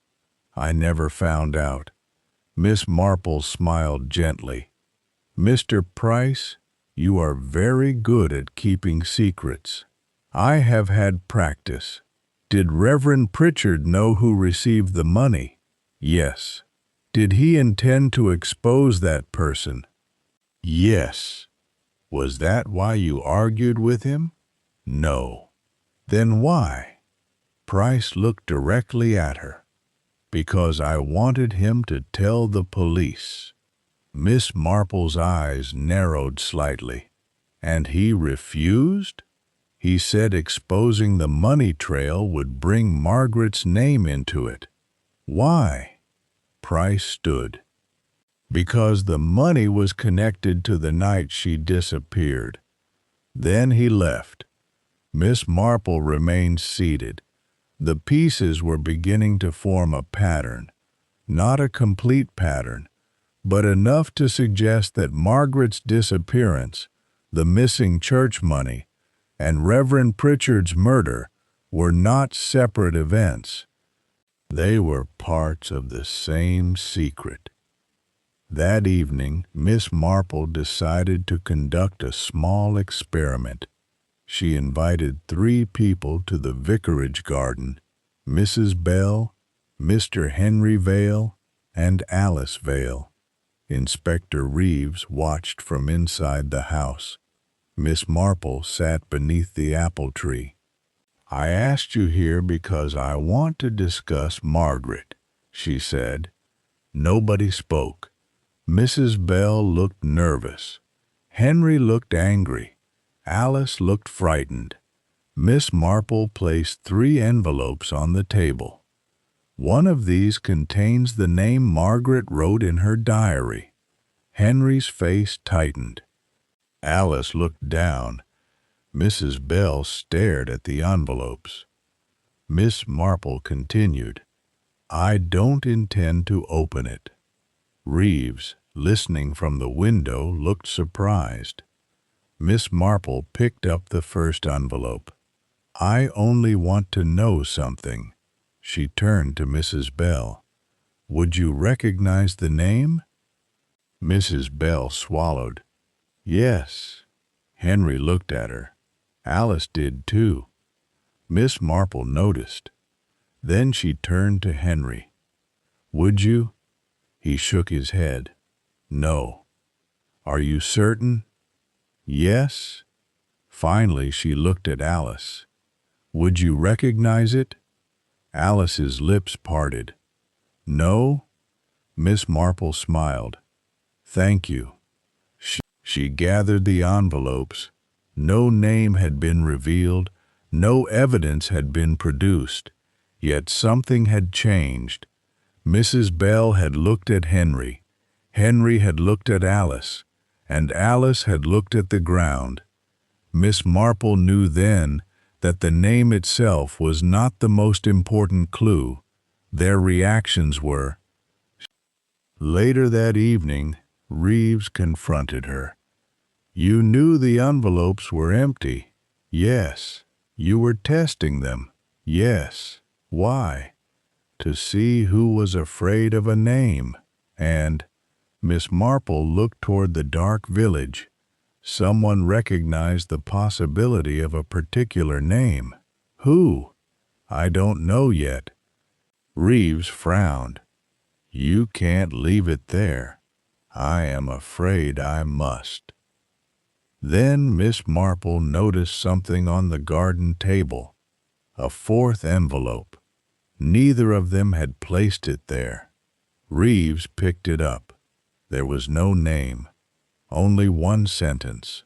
I never found out. Miss Marple smiled gently. Mr. Price, you are very good at keeping secrets. I have had practice. Did Reverend Pritchard know who received the money? Yes. Did he intend to expose that person? Yes. Was that why you argued with him? No. Then why? Price looked directly at her. Because I wanted him to tell the police. Miss Marple's eyes narrowed slightly. And he refused? He said exposing the money trail would bring Margaret's name into it. Why? Price stood. Because the money was connected to the night she disappeared. Then he left. Miss Marple remained seated. The pieces were beginning to form a pattern. Not a complete pattern, but enough to suggest that Margaret's disappearance, the missing church money, and Reverend Pritchard's murder were not separate events. They were parts of the same secret. That evening, Miss Marple decided to conduct a small experiment. She invited 3 people to the vicarage garden, Mrs. Bell, Mr. Henry Vale, and Alice Vale. Inspector Reeves watched from inside the house. Miss Marple sat beneath the apple tree. I asked you here because I want to discuss Margaret, she said. Nobody spoke. Mrs. Bell looked nervous. Henry looked angry. Alice looked frightened. Miss Marple placed 3 envelopes on the table. One of these contains the name Margaret wrote in her diary. Henry's face tightened. Alice looked down. Mrs. Bell stared at the envelopes. Miss Marple continued, "I don't intend to open it." Reeves, listening from the window, looked surprised. Miss Marple picked up the first envelope. "I only want to know something." She turned to Mrs. Bell. "Would you recognize the name?" Mrs. Bell swallowed. "Yes." Henry looked at her. Alice did too. Miss Marple noticed. Then she turned to Henry. "Would you?" He shook his head. "No." "Are you certain?" "Yes." Finally she looked at Alice. "Would you recognize it?" Alice's lips parted. "No?" Miss Marple smiled. "Thank you." She gathered the envelopes. No name had been revealed, no evidence had been produced, yet something had changed. Mrs. Bell had looked at Henry, Henry had looked at Alice, and Alice had looked at the ground. Miss Marple knew then that the name itself was not the most important clue. Their reactions were. Later that evening, Reeves confronted her. "You knew the envelopes were empty." "Yes." "You were testing them." "Yes." "Why?" "To see who was afraid of a name." And Miss Marple looked toward the dark village. Someone recognized the possibility of a particular name. "Who?" "I don't know yet." Reeves frowned. "You can't leave it there." "I am afraid I must." Then Miss Marple noticed something on the garden table. A 4th envelope. Neither of them had placed it there. Reeves picked it up. There was no name. Only one sentence.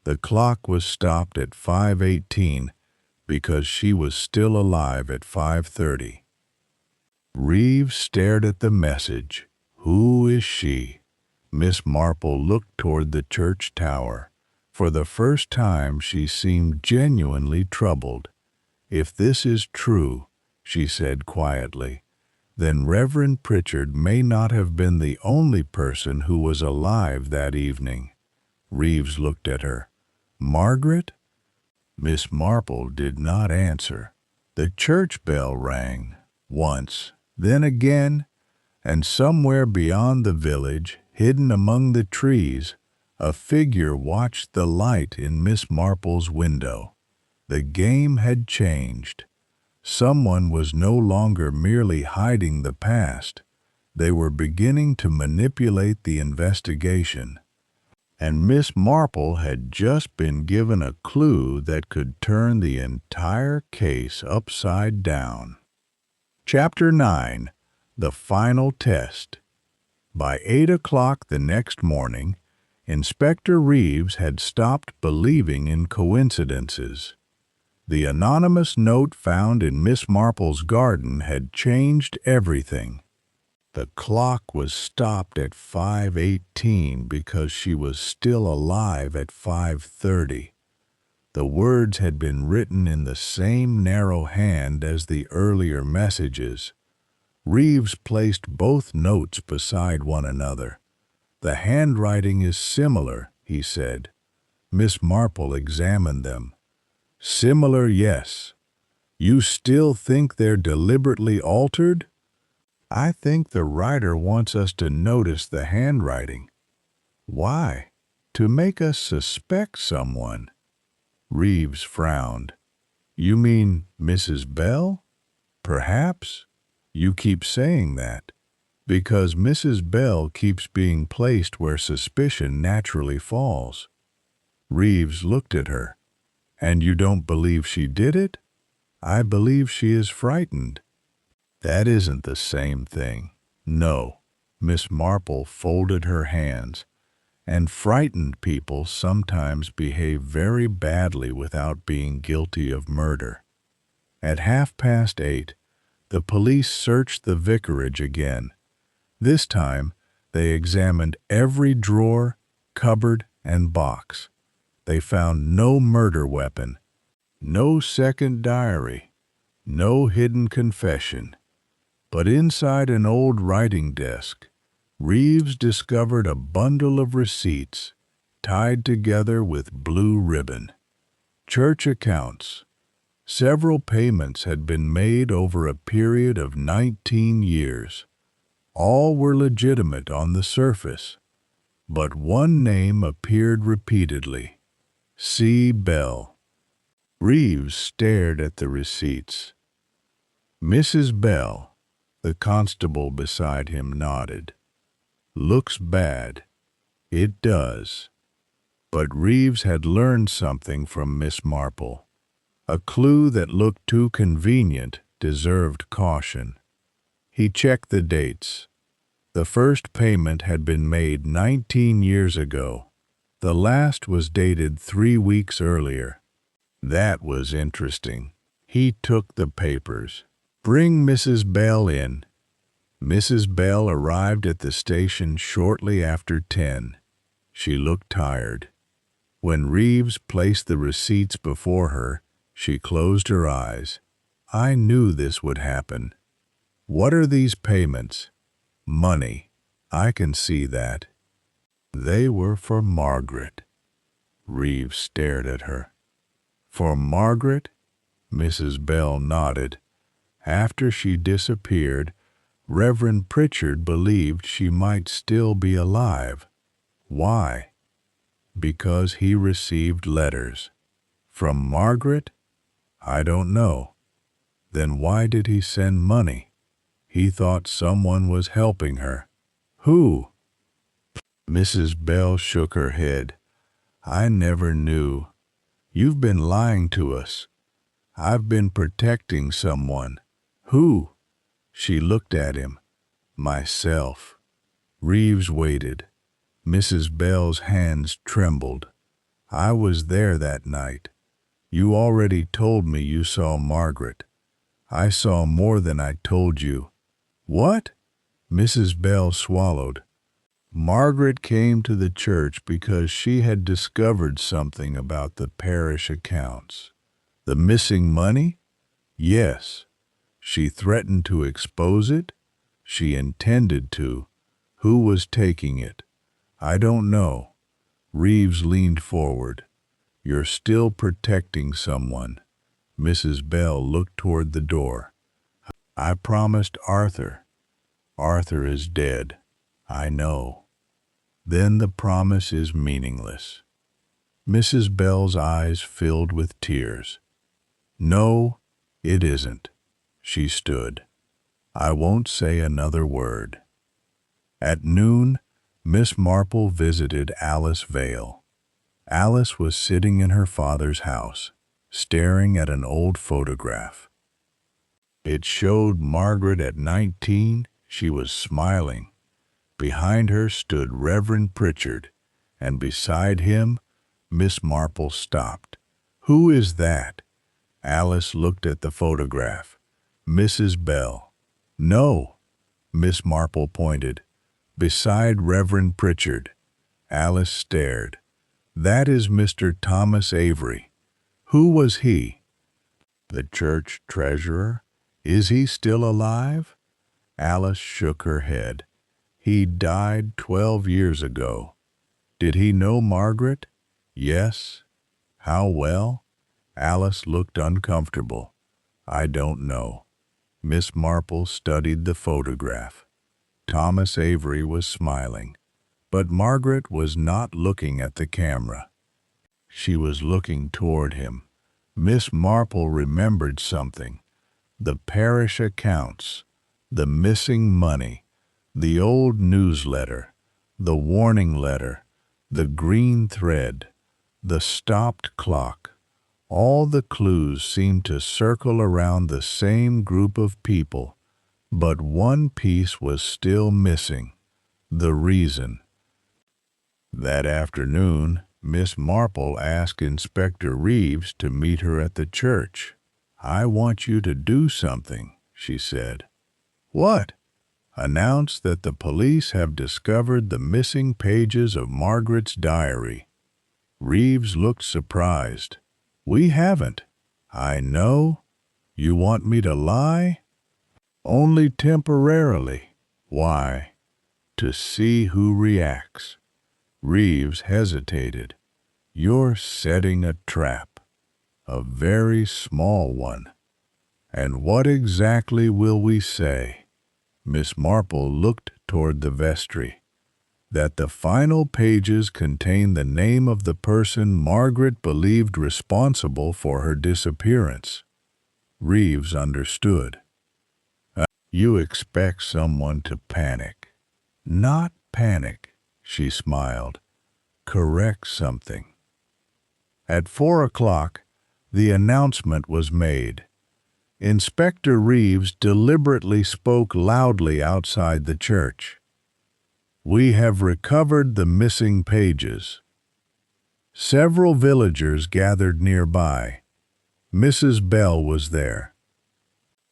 The clock was stopped at 5:18 because she was still alive at 5:30. Reeves stared at the message. Who is she? Miss Marple looked toward the church tower. For the first time she seemed genuinely troubled. "If this is true," she said quietly, "then Reverend Pritchard may not have been the only person who was alive that evening." Reeves looked at her. "Margaret?" Miss Marple did not answer. The church bell rang, once, then again, and somewhere beyond the village, hidden among the trees, a figure watched the light in Miss Marple's window. The game had changed. Someone was no longer merely hiding the past. They were beginning to manipulate the investigation. And Miss Marple had just been given a clue that could turn the entire case upside down. Chapter 9. The Final Test. By 8 o'clock the next morning, Inspector Reeves had stopped believing in coincidences. The anonymous note found in Miss Marple's garden had changed everything. The clock was stopped at 5:18 because she was still alive at 5:30. The words had been written in the same narrow hand as the earlier messages. Reeves placed both notes beside one another. "The handwriting is similar," he said. Miss Marple examined them. "Similar, yes. You still think they're deliberately altered?" "I think the writer wants us to notice the handwriting." "Why?" "To make us suspect someone." Reeves frowned. "You mean Mrs. Bell?" "Perhaps. You keep saying that." "Because Mrs. Bell keeps being placed where suspicion naturally falls." Reeves looked at her. "And you don't believe she did it?" "I believe she is frightened." "That isn't the same thing." "No." Miss Marple folded her hands. and frightened people sometimes behave very badly without being guilty of murder. At 8:30, the police searched the vicarage again. This time, they examined every drawer, cupboard, and box. They found no murder weapon, no second diary, no hidden confession. But inside an old writing desk, Reeves discovered a bundle of receipts tied together with blue ribbon. Church accounts. Several payments had been made over a period of 19 years. All were legitimate on the surface, but one name appeared repeatedly: C. Bell. Reeves stared at the receipts. Mrs. Bell, the constable beside him, nodded. Looks bad. It does. But Reeves had learned something from Miss Marple. A clue that looked too convenient deserved caution. He checked the dates. The first payment had been made 19 years ago. The last was dated 3 weeks earlier. That was interesting. He took the papers. Bring Mrs. Bell in. Mrs. Bell arrived at the station shortly after 10. She looked tired. When Reeves placed the receipts before her, she closed her eyes. I knew this would happen. What are these payments? Money. I can see that. They were for Margaret. Reeves stared at her. For Margaret? Mrs. Bell nodded. After she disappeared, Reverend Pritchard believed she might still be alive. Why? Because he received letters. From Margaret? I don't know. Then why did he send money? He thought someone was helping her. Who? Mrs. Bell shook her head. I never knew. You've been lying to us. I've been protecting someone. Who? She looked at him. Myself. Reeves waited. Mrs. Bell's hands trembled. I was there that night. You already told me you saw Margaret. I saw more than I told you. What? Mrs. Bell swallowed. Margaret came to the church because she had discovered something about the parish accounts. The missing money? Yes. She threatened to expose it? She intended to. Who was taking it? I don't know. Reeves leaned forward. You're still protecting someone. Mrs. Bell looked toward the door. I promised Arthur. Arthur is dead. I know. Then the promise is meaningless. Mrs. Bell's eyes filled with tears. No, it isn't. She stood. I won't say another word. At noon, Miss Marple visited Alice Vale. Alice was sitting in her father's house, staring at an old photograph. It showed Margaret at 19. She was smiling. Behind her stood Reverend Pritchard, and beside him, Miss Marple stopped. Who is that? Alice looked at the photograph. Mrs. Bell. No, Miss Marple pointed. Beside Reverend Pritchard. Alice stared. That is Mr. Thomas Avery. Who was he? The church treasurer? Is he still alive? Alice shook her head. He died 12 years ago. Did he know Margaret? Yes. How well? Alice looked uncomfortable. I don't know. Miss Marple studied the photograph. Thomas Avery was smiling, but Margaret was not looking at the camera. She was looking toward him. Miss Marple remembered something. The parish accounts, the missing money, the old newsletter, the warning letter, the green thread, the stopped clock. All the clues seemed to circle around the same group of people, but one piece was still missing: the reason. That afternoon, Miss Marple asked Inspector Reeves to meet her at the church. "I want you to do something," she said. "What?" "Announce that the police have discovered the missing pages of Margaret's diary." Reeves looked surprised. "We haven't." "I know. You want me to lie?" "Only temporarily." "Why?" "To see who reacts." Reeves hesitated. "You're setting a trap. A very small one." "And what exactly will we say?" Miss Marple looked toward the vestry. "That the final pages contain the name of the person Margaret believed responsible for her disappearance." Reeves understood. "You expect someone to panic." "Not panic," she smiled. "Correct something." At 4 o'clock, the announcement was made. Inspector Reeves deliberately spoke loudly outside the church. "We have recovered the missing pages." Several villagers gathered nearby. Mrs. Bell was there.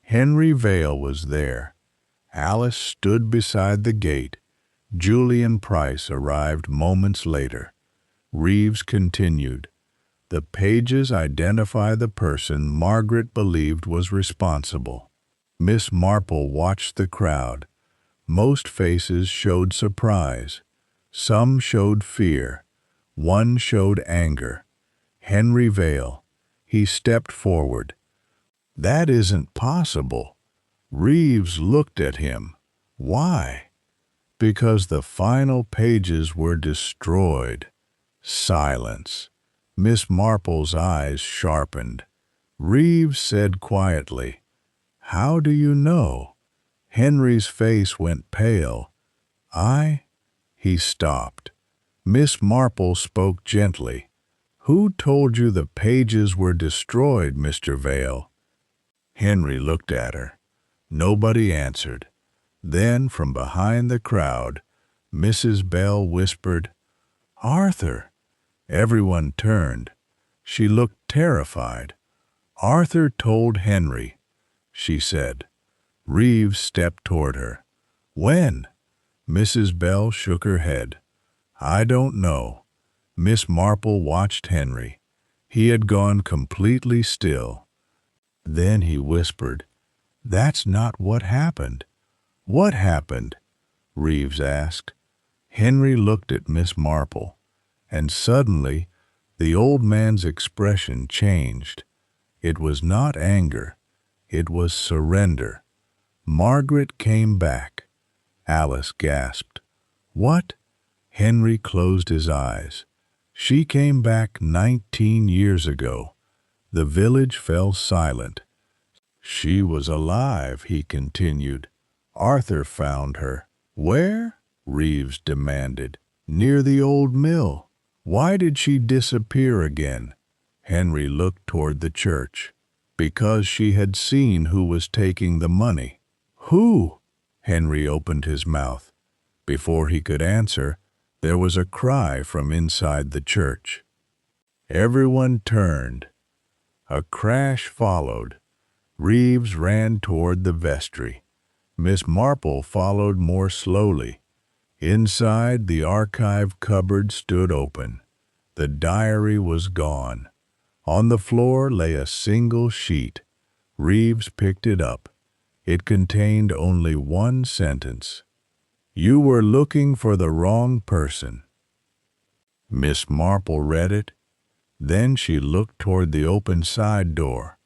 Henry Vale was there. Alice stood beside the gate. Julian Price arrived moments later. Reeves continued. "The pages identify the person Margaret believed was responsible." Miss Marple watched the crowd. Most faces showed surprise. Some showed fear. One showed anger. Henry Vale. He stepped forward. "That isn't possible." Reeves looked at him. "Why?" "Because the final pages were destroyed." Silence. Miss Marple's eyes sharpened. Reeves said quietly, "How do you know?" Henry's face went pale. He stopped. Miss Marple spoke gently. "Who told you the pages were destroyed, Mr. Vale?" Henry looked at her. Nobody answered. Then, from behind the crowd, Mrs. Bell whispered, "Arthur." Everyone turned. She looked terrified. "Arthur told Henry," she said. Reeves stepped toward her. "When?" Mrs. Bell shook her head. "I don't know." Miss Marple watched Henry. He had gone completely still. Then he whispered, "That's not what happened." "What happened?" Reeves asked. Henry looked at Miss Marple, and suddenly the old man's expression changed. It was not anger. It was surrender. "Margaret came back." Alice gasped. "What?" Henry closed his eyes. "She came back 19 years ago." The village fell silent. "She was alive," he continued. "Arthur found her." "Where?" Reeves demanded. "Near the old mill." "Why did she disappear again?" Henry looked toward the church. "Because she had seen who was taking the money." "Who?" Henry opened his mouth. Before he could answer, there was a cry from inside the church. Everyone turned. A crash followed. Reeves ran toward the vestry. Miss Marple followed more slowly. Inside, the archive cupboard stood open. The diary was gone. On the floor lay a single sheet. Reeves picked it up. It contained only one sentence. "You were looking for the wrong person." Miss Marple read it. Then she looked toward the open side door.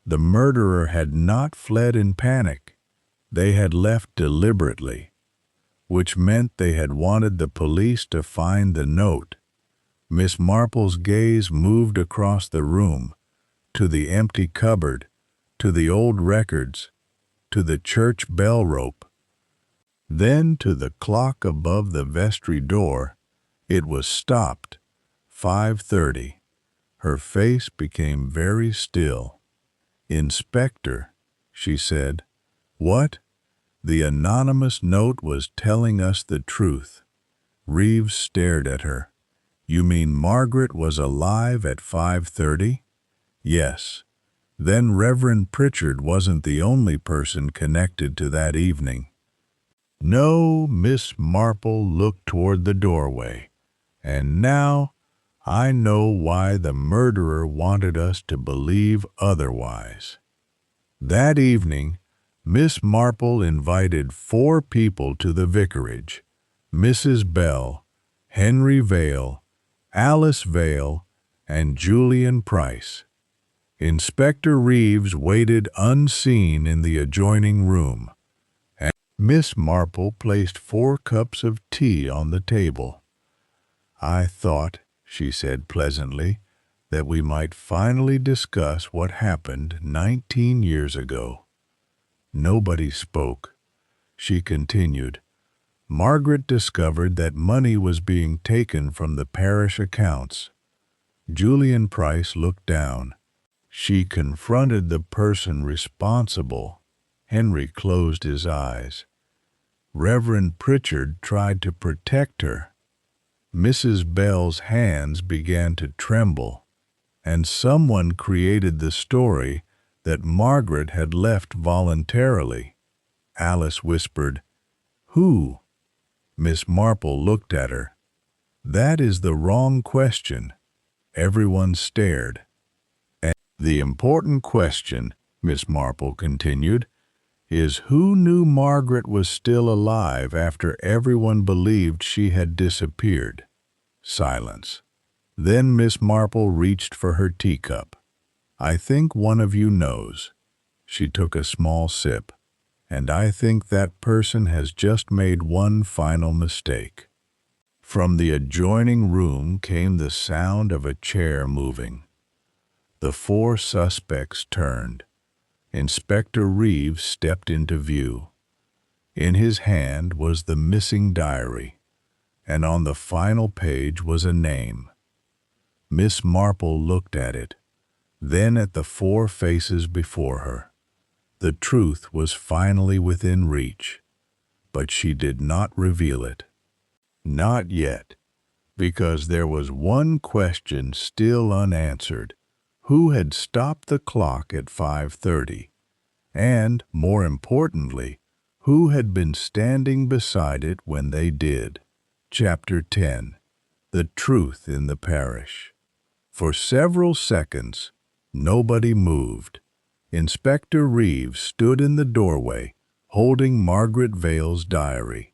The murderer had not fled in panic. They had left deliberately, which meant they had wanted the police to find the note. Miss Marple's gaze moved across the room, to the empty cupboard, to the old records, to the church bell rope, then to the clock above the vestry door. It was stopped. 5:30. Her face became very still. "Inspector," she said. "What?" "The anonymous note was telling us the truth." Reeves stared at her. You mean Margaret was alive at 5:30? Yes. Then Reverend Pritchard wasn't the only person connected to that evening. No, Miss Marple looked toward the doorway. And now I know why the murderer wanted us to believe otherwise. That evening, Miss Marple invited 4 people to the vicarage: Mrs. Bell, Henry Vale, Alice Vale, and Julian Price. Inspector Reeves waited unseen in the adjoining room, and Miss Marple placed 4 cups of tea on the table. I thought, she said pleasantly, that we might finally discuss what happened 19 years ago. Nobody spoke. She continued. Margaret discovered that money was being taken from the parish accounts. Julian Price looked down. She confronted the person responsible. Henry closed his eyes. Reverend Pritchard tried to protect her. Mrs. Bell's hands began to tremble, and someone created the story that Margaret had left voluntarily. Alice whispered, "Who?" Miss Marple looked at her. "That is the wrong question." Everyone stared. And the important question, Miss Marple continued, is who knew Margaret was still alive after everyone believed she had disappeared? Silence. Then Miss Marple reached for her teacup. "I think one of you knows." She took a small sip. "And I think that person has just made one final mistake." From the adjoining room came the sound of a chair moving. The 4 suspects turned. Inspector Reeves stepped into view. In his hand was the missing diary, and on the final page was a name. Miss Marple looked at it, then at the 4 faces before her. The truth was finally within reach, but she did not reveal it. Not yet, because there was one question still unanswered. Who had stopped the clock at 5:30? And, more importantly, who had been standing beside it when they did? Chapter 10. The Truth in the Parish. For several seconds, nobody moved. Inspector Reeves stood in the doorway, holding Margaret Vale's diary.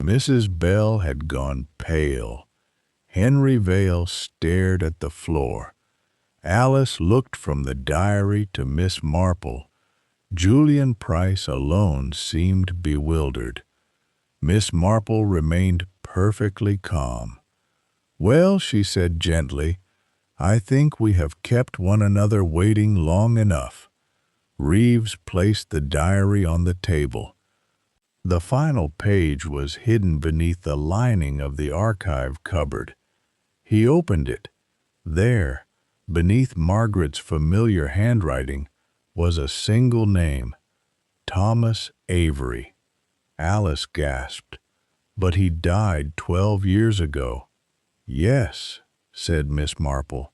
Mrs. Bell had gone pale. Henry Vale stared at the floor. Alice looked from the diary to Miss Marple. Julian Price alone seemed bewildered. Miss Marple remained perfectly calm. "Well," she said gently, "I think we have kept one another waiting long enough." Reeves placed the diary on the table. The final page was hidden beneath the lining of the archive cupboard. He opened it. There, beneath Margaret's familiar handwriting, was a single name: Thomas Avery. Alice gasped. "But he died 12 years ago." "Yes," said Miss Marple.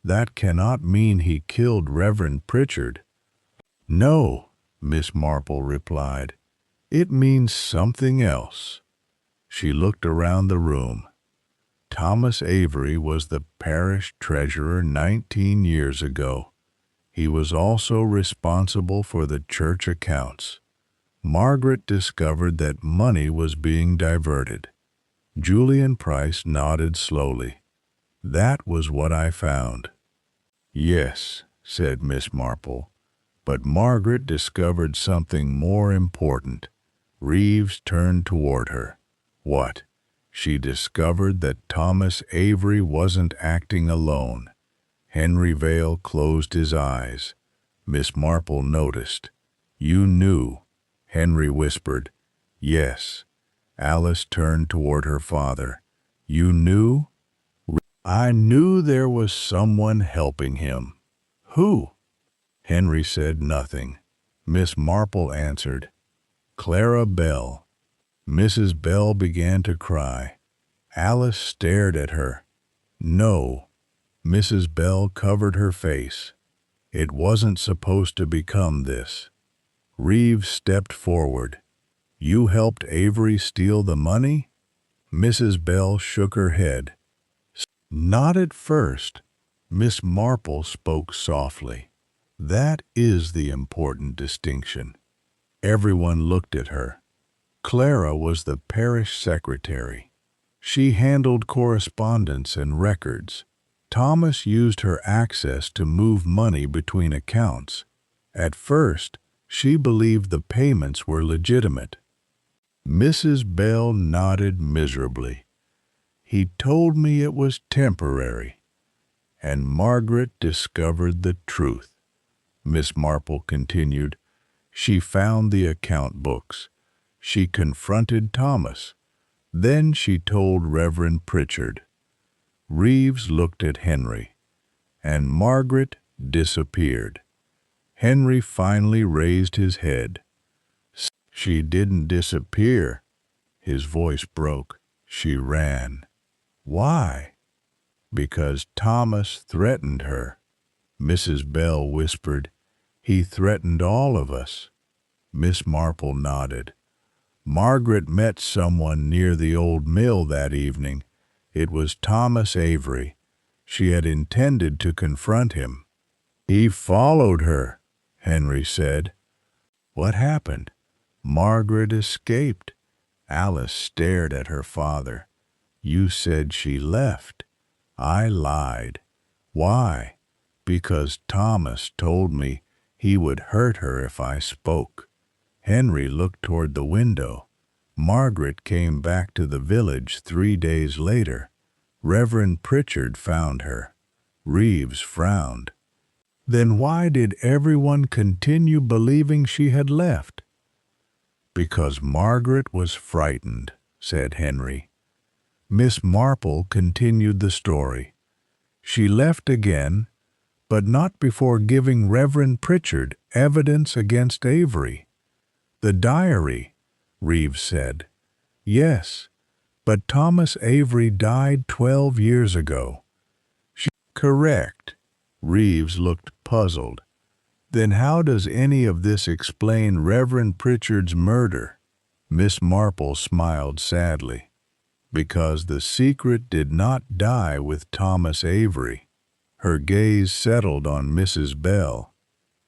"That cannot mean he killed Reverend Pritchard." "No," Miss Marple replied. "It means something else." She looked around the room. Thomas Avery was the parish treasurer 19 years ago. He was also responsible for the church accounts. Margaret discovered that money was being diverted. Julian Price nodded slowly. "That was what I found." "Yes," said Miss Marple, "but Margaret discovered something more important." Reeves turned toward her. "What?" "She discovered that Thomas Avery wasn't acting alone." Henry Vale closed his eyes. Miss Marple noticed. "You knew," Henry whispered. "Yes." Alice turned toward her father. "You knew?" "I knew there was someone helping him." "Who?" Henry said nothing. Miss Marple answered, "Clara Bell." Mrs. Bell began to cry. Alice stared at her. No, Mrs. Bell covered her face. It wasn't supposed to become this. Reeves stepped forward. You helped Avery steal the money? Mrs. Bell shook her head. Not at first. Miss Marple spoke softly. That is the important distinction. Everyone looked at her. Clara was the parish secretary. She handled correspondence and records. Thomas used her access to move money between accounts. At first, she believed the payments were legitimate. Mrs. Bell nodded miserably. He told me it was temporary. And Margaret discovered the truth. Miss Marple continued. She found the account books. She confronted Thomas. Then she told Reverend Pritchard. Reeves looked at Henry, and Margaret disappeared. Henry finally raised his head. She didn't disappear. His voice broke. She ran. Why? Because Thomas threatened her. Mrs. Bell whispered, He threatened all of us. Miss Marple nodded. Margaret met someone near the old mill that evening. It was Thomas Avery. She had intended to confront him. He followed her, Henry said. What happened? Margaret escaped. Alice stared at her father. You said she left. I lied. Why? Because Thomas told me he would hurt her if I spoke. Henry looked toward the window. Margaret came back to the village 3 days later. Reverend Pritchard found her. Reeves frowned. Then why did everyone continue believing she had left? Because Margaret was frightened, said Henry. Miss Marple continued the story. She left again, but not before giving Reverend Pritchard evidence against Avery. The diary, Reeves said. Yes, but Thomas Avery died 12 years ago. Correct. Reeves looked puzzled. Then how does any of this explain Reverend Pritchard's murder? Miss Marple smiled sadly. Because the secret did not die with Thomas Avery. Her gaze settled on Mrs. Bell.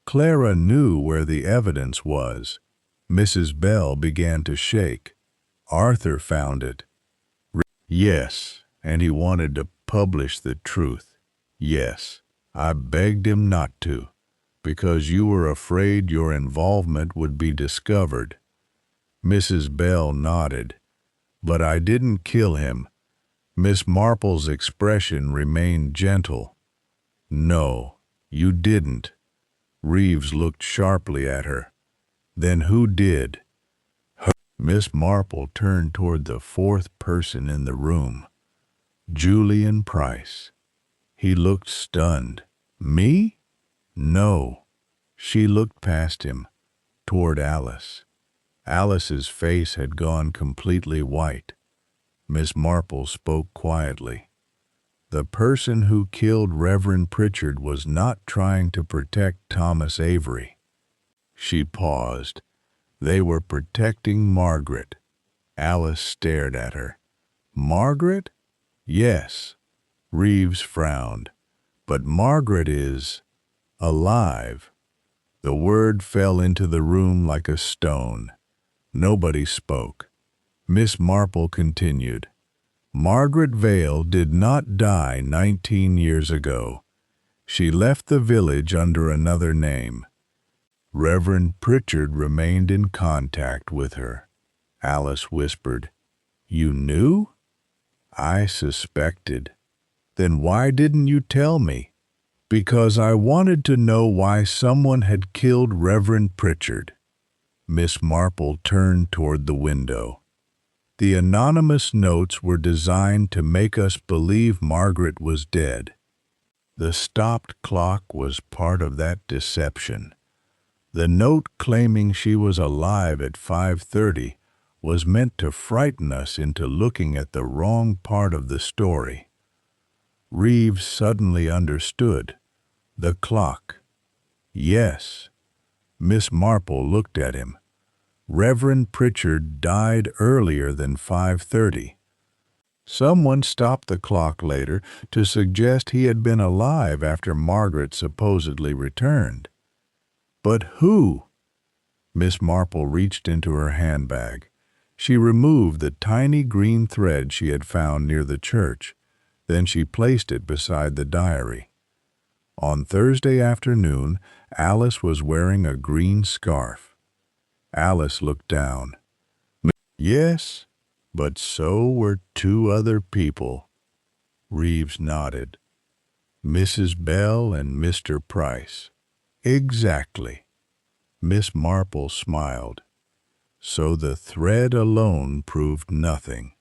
Clara knew where the evidence was. Mrs. Bell began to shake. Arthur found it. Yes, and he wanted to publish the truth. Yes, I begged him not to, because you were afraid your involvement would be discovered. Mrs. Bell nodded. But I didn't kill him. Miss Marple's expression remained gentle. No, you didn't. Reeves looked sharply at her. Then who did? Miss Marple turned toward the fourth person in the room. Julian Price. He looked stunned. Me? No. She looked past him, toward Alice. Alice's face had gone completely white. Miss Marple spoke quietly. The person who killed Reverend Pritchard was not trying to protect Thomas Avery. She paused. They were protecting Margaret. Alice stared at her. Margaret? Yes. Reeves frowned. But Margaret is alive. The word fell into the room like a stone. Nobody spoke. Miss Marple continued. Margaret Vale did not die 19 years ago. She left the village under another name. Reverend Pritchard remained in contact with her. Alice whispered, You knew? I suspected. Then why didn't you tell me? Because I wanted to know why someone had killed Reverend Pritchard. Miss Marple turned toward the window. The anonymous notes were designed to make us believe Margaret was dead. The stopped clock was part of that deception. The note claiming she was alive at 5:30 was meant to frighten us into looking at the wrong part of the story. Reeves suddenly understood. The clock. Yes. Miss Marple looked at him. Reverend Pritchard died earlier than 5:30. Someone stopped the clock later to suggest he had been alive after Margaret supposedly returned. But who? Miss Marple reached into her handbag. She removed the tiny green thread she had found near the church. Then she placed it beside the diary. On Thursday afternoon, Alice was wearing a green scarf. Alice looked down. Yes, but so were two other people. Reeves nodded. Mrs. Bell and Mr. Price. Exactly. Miss Marple smiled. So the thread alone proved nothing.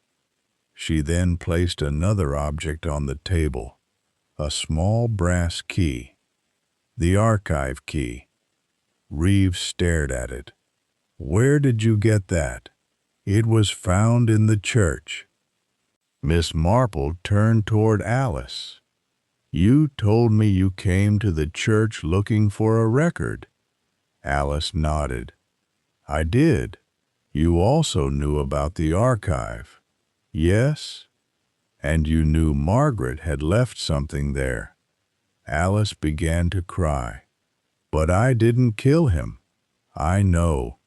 She then placed another object on the table, a small brass key, the archive key. Reeves stared at it. Where did you get that? It was found in the church. Miss Marple turned toward Alice. You told me you came to the church looking for a record. Alice nodded. I did. You also knew about the archive. Yes? And you knew Margaret had left something there. Alice began to cry. But I didn't kill him. I know.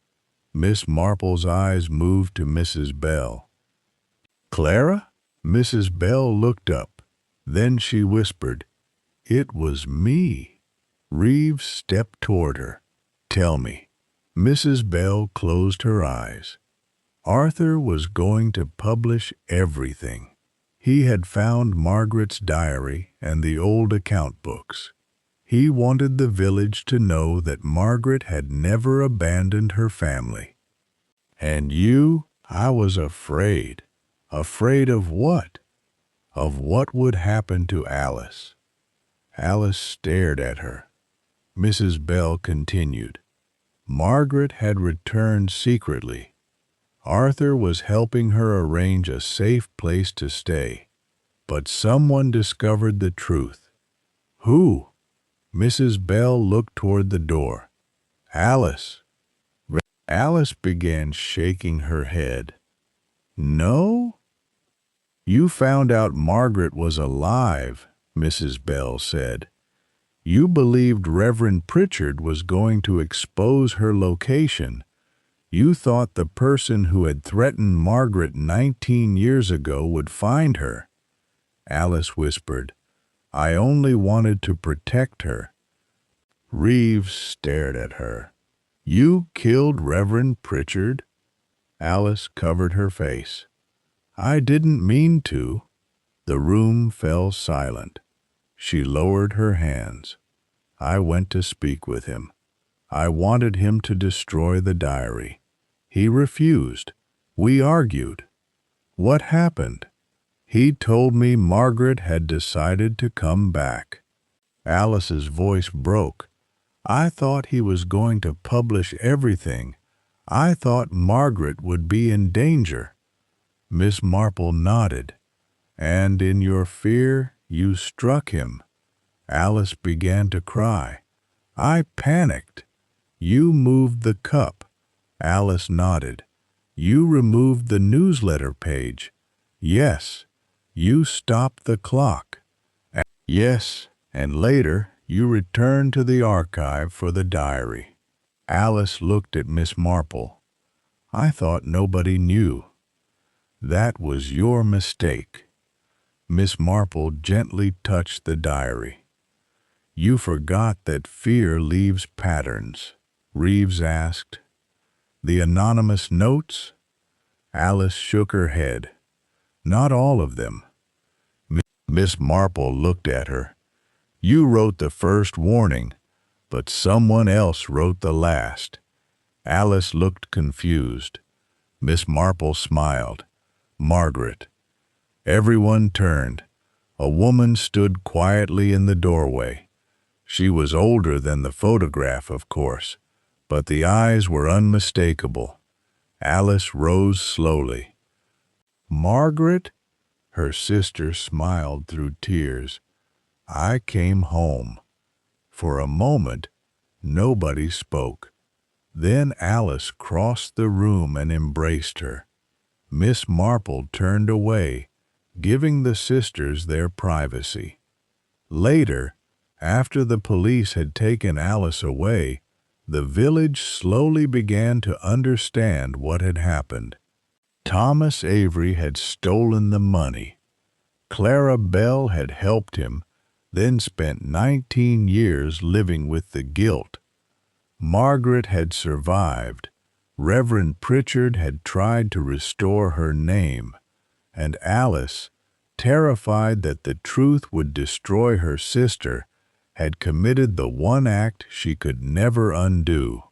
Miss Marple's eyes moved to Mrs. Bell. Clara? Mrs. Bell looked up. Then she whispered, It was me. Reeves stepped toward her. Tell me. Mrs. Bell closed her eyes. Arthur was going to publish everything. He had found Margaret's diary and the old account books. He wanted the village to know that Margaret had never abandoned her family. And you? I was afraid. Afraid of what? Of what would happen to Alice. Alice stared at her. Mrs. Bell continued. Margaret had returned secretly. Arthur was helping her arrange a safe place to stay. But someone discovered the truth. Who? Mrs. Bell looked toward the door. Alice. Alice began shaking her head. No? You found out Margaret was alive, Mrs. Bell said. You believed Reverend Pritchard was going to expose her location. You thought the person who had threatened Margaret 19 years ago would find her. Alice whispered, I only wanted to protect her. Reeves stared at her. You killed Reverend Pritchard? Alice covered her face. I didn't mean to. The room fell silent. She lowered her hands. I went to speak with him. I wanted him to destroy the diary. He refused. We argued. What happened? He told me Margaret had decided to come back. Alice's voice broke. I thought he was going to publish everything. I thought Margaret would be in danger. Miss Marple nodded. And in your fear, you struck him. Alice began to cry. I panicked. You moved the cup. Alice nodded. You removed the newsletter page. Yes. You stopped the clock. Yes, and later you returned to the archive for the diary. Alice looked at Miss Marple. I thought nobody knew. That was your mistake. Miss Marple gently touched the diary. You forgot that fear leaves patterns, Reeves asked. The anonymous notes? Alice shook her head. Not all of them. Miss Marple looked at her. You wrote the first warning, but someone else wrote the last. Alice looked confused. Miss Marple smiled. Margaret. Everyone turned. A woman stood quietly in the doorway. She was older than the photograph, of course, but the eyes were unmistakable. Alice rose slowly. "Margaret," her sister smiled through tears, "I came home." For a moment, nobody spoke. Then Alice crossed the room and embraced her. Miss Marple turned away, giving the sisters their privacy. Later, after the police had taken Alice away, the village slowly began to understand what had happened. Thomas Avery had stolen the money. Clara Bell had helped him, then spent 19 years living with the guilt. Margaret had survived. Reverend Pritchard had tried to restore her name, and Alice, terrified that the truth would destroy her sister, had committed the one act she could never undo.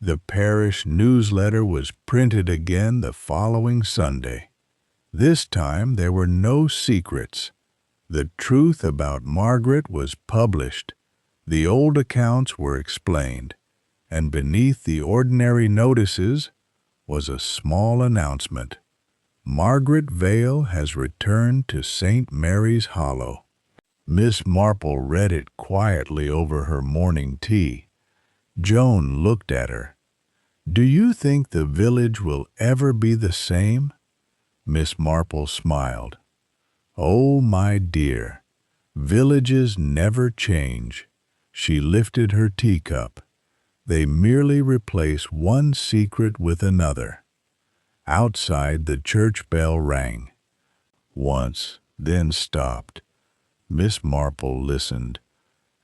The parish newsletter was printed again the following Sunday. This time there were no secrets. The truth about Margaret was published. The old accounts were explained, and beneath the ordinary notices was a small announcement. Margaret Vale has returned to St. Mary's Hollow. Miss Marple read it quietly over her morning tea. Joan looked at her. "Do you think the village will ever be the same?" Miss Marple smiled. "Oh, my dear, villages never change." She lifted her teacup. "They merely replace one secret with another." Outside, the church bell rang. Once, then stopped. Miss Marple listened.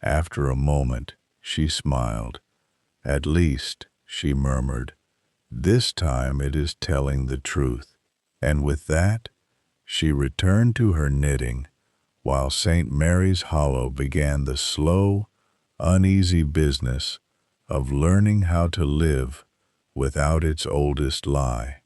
After a moment, she smiled. "At least," she murmured, "this time it is telling the truth." And with that, she returned to her knitting, while St. Mary's Hollow began the slow, uneasy business of learning how to live without its oldest lie.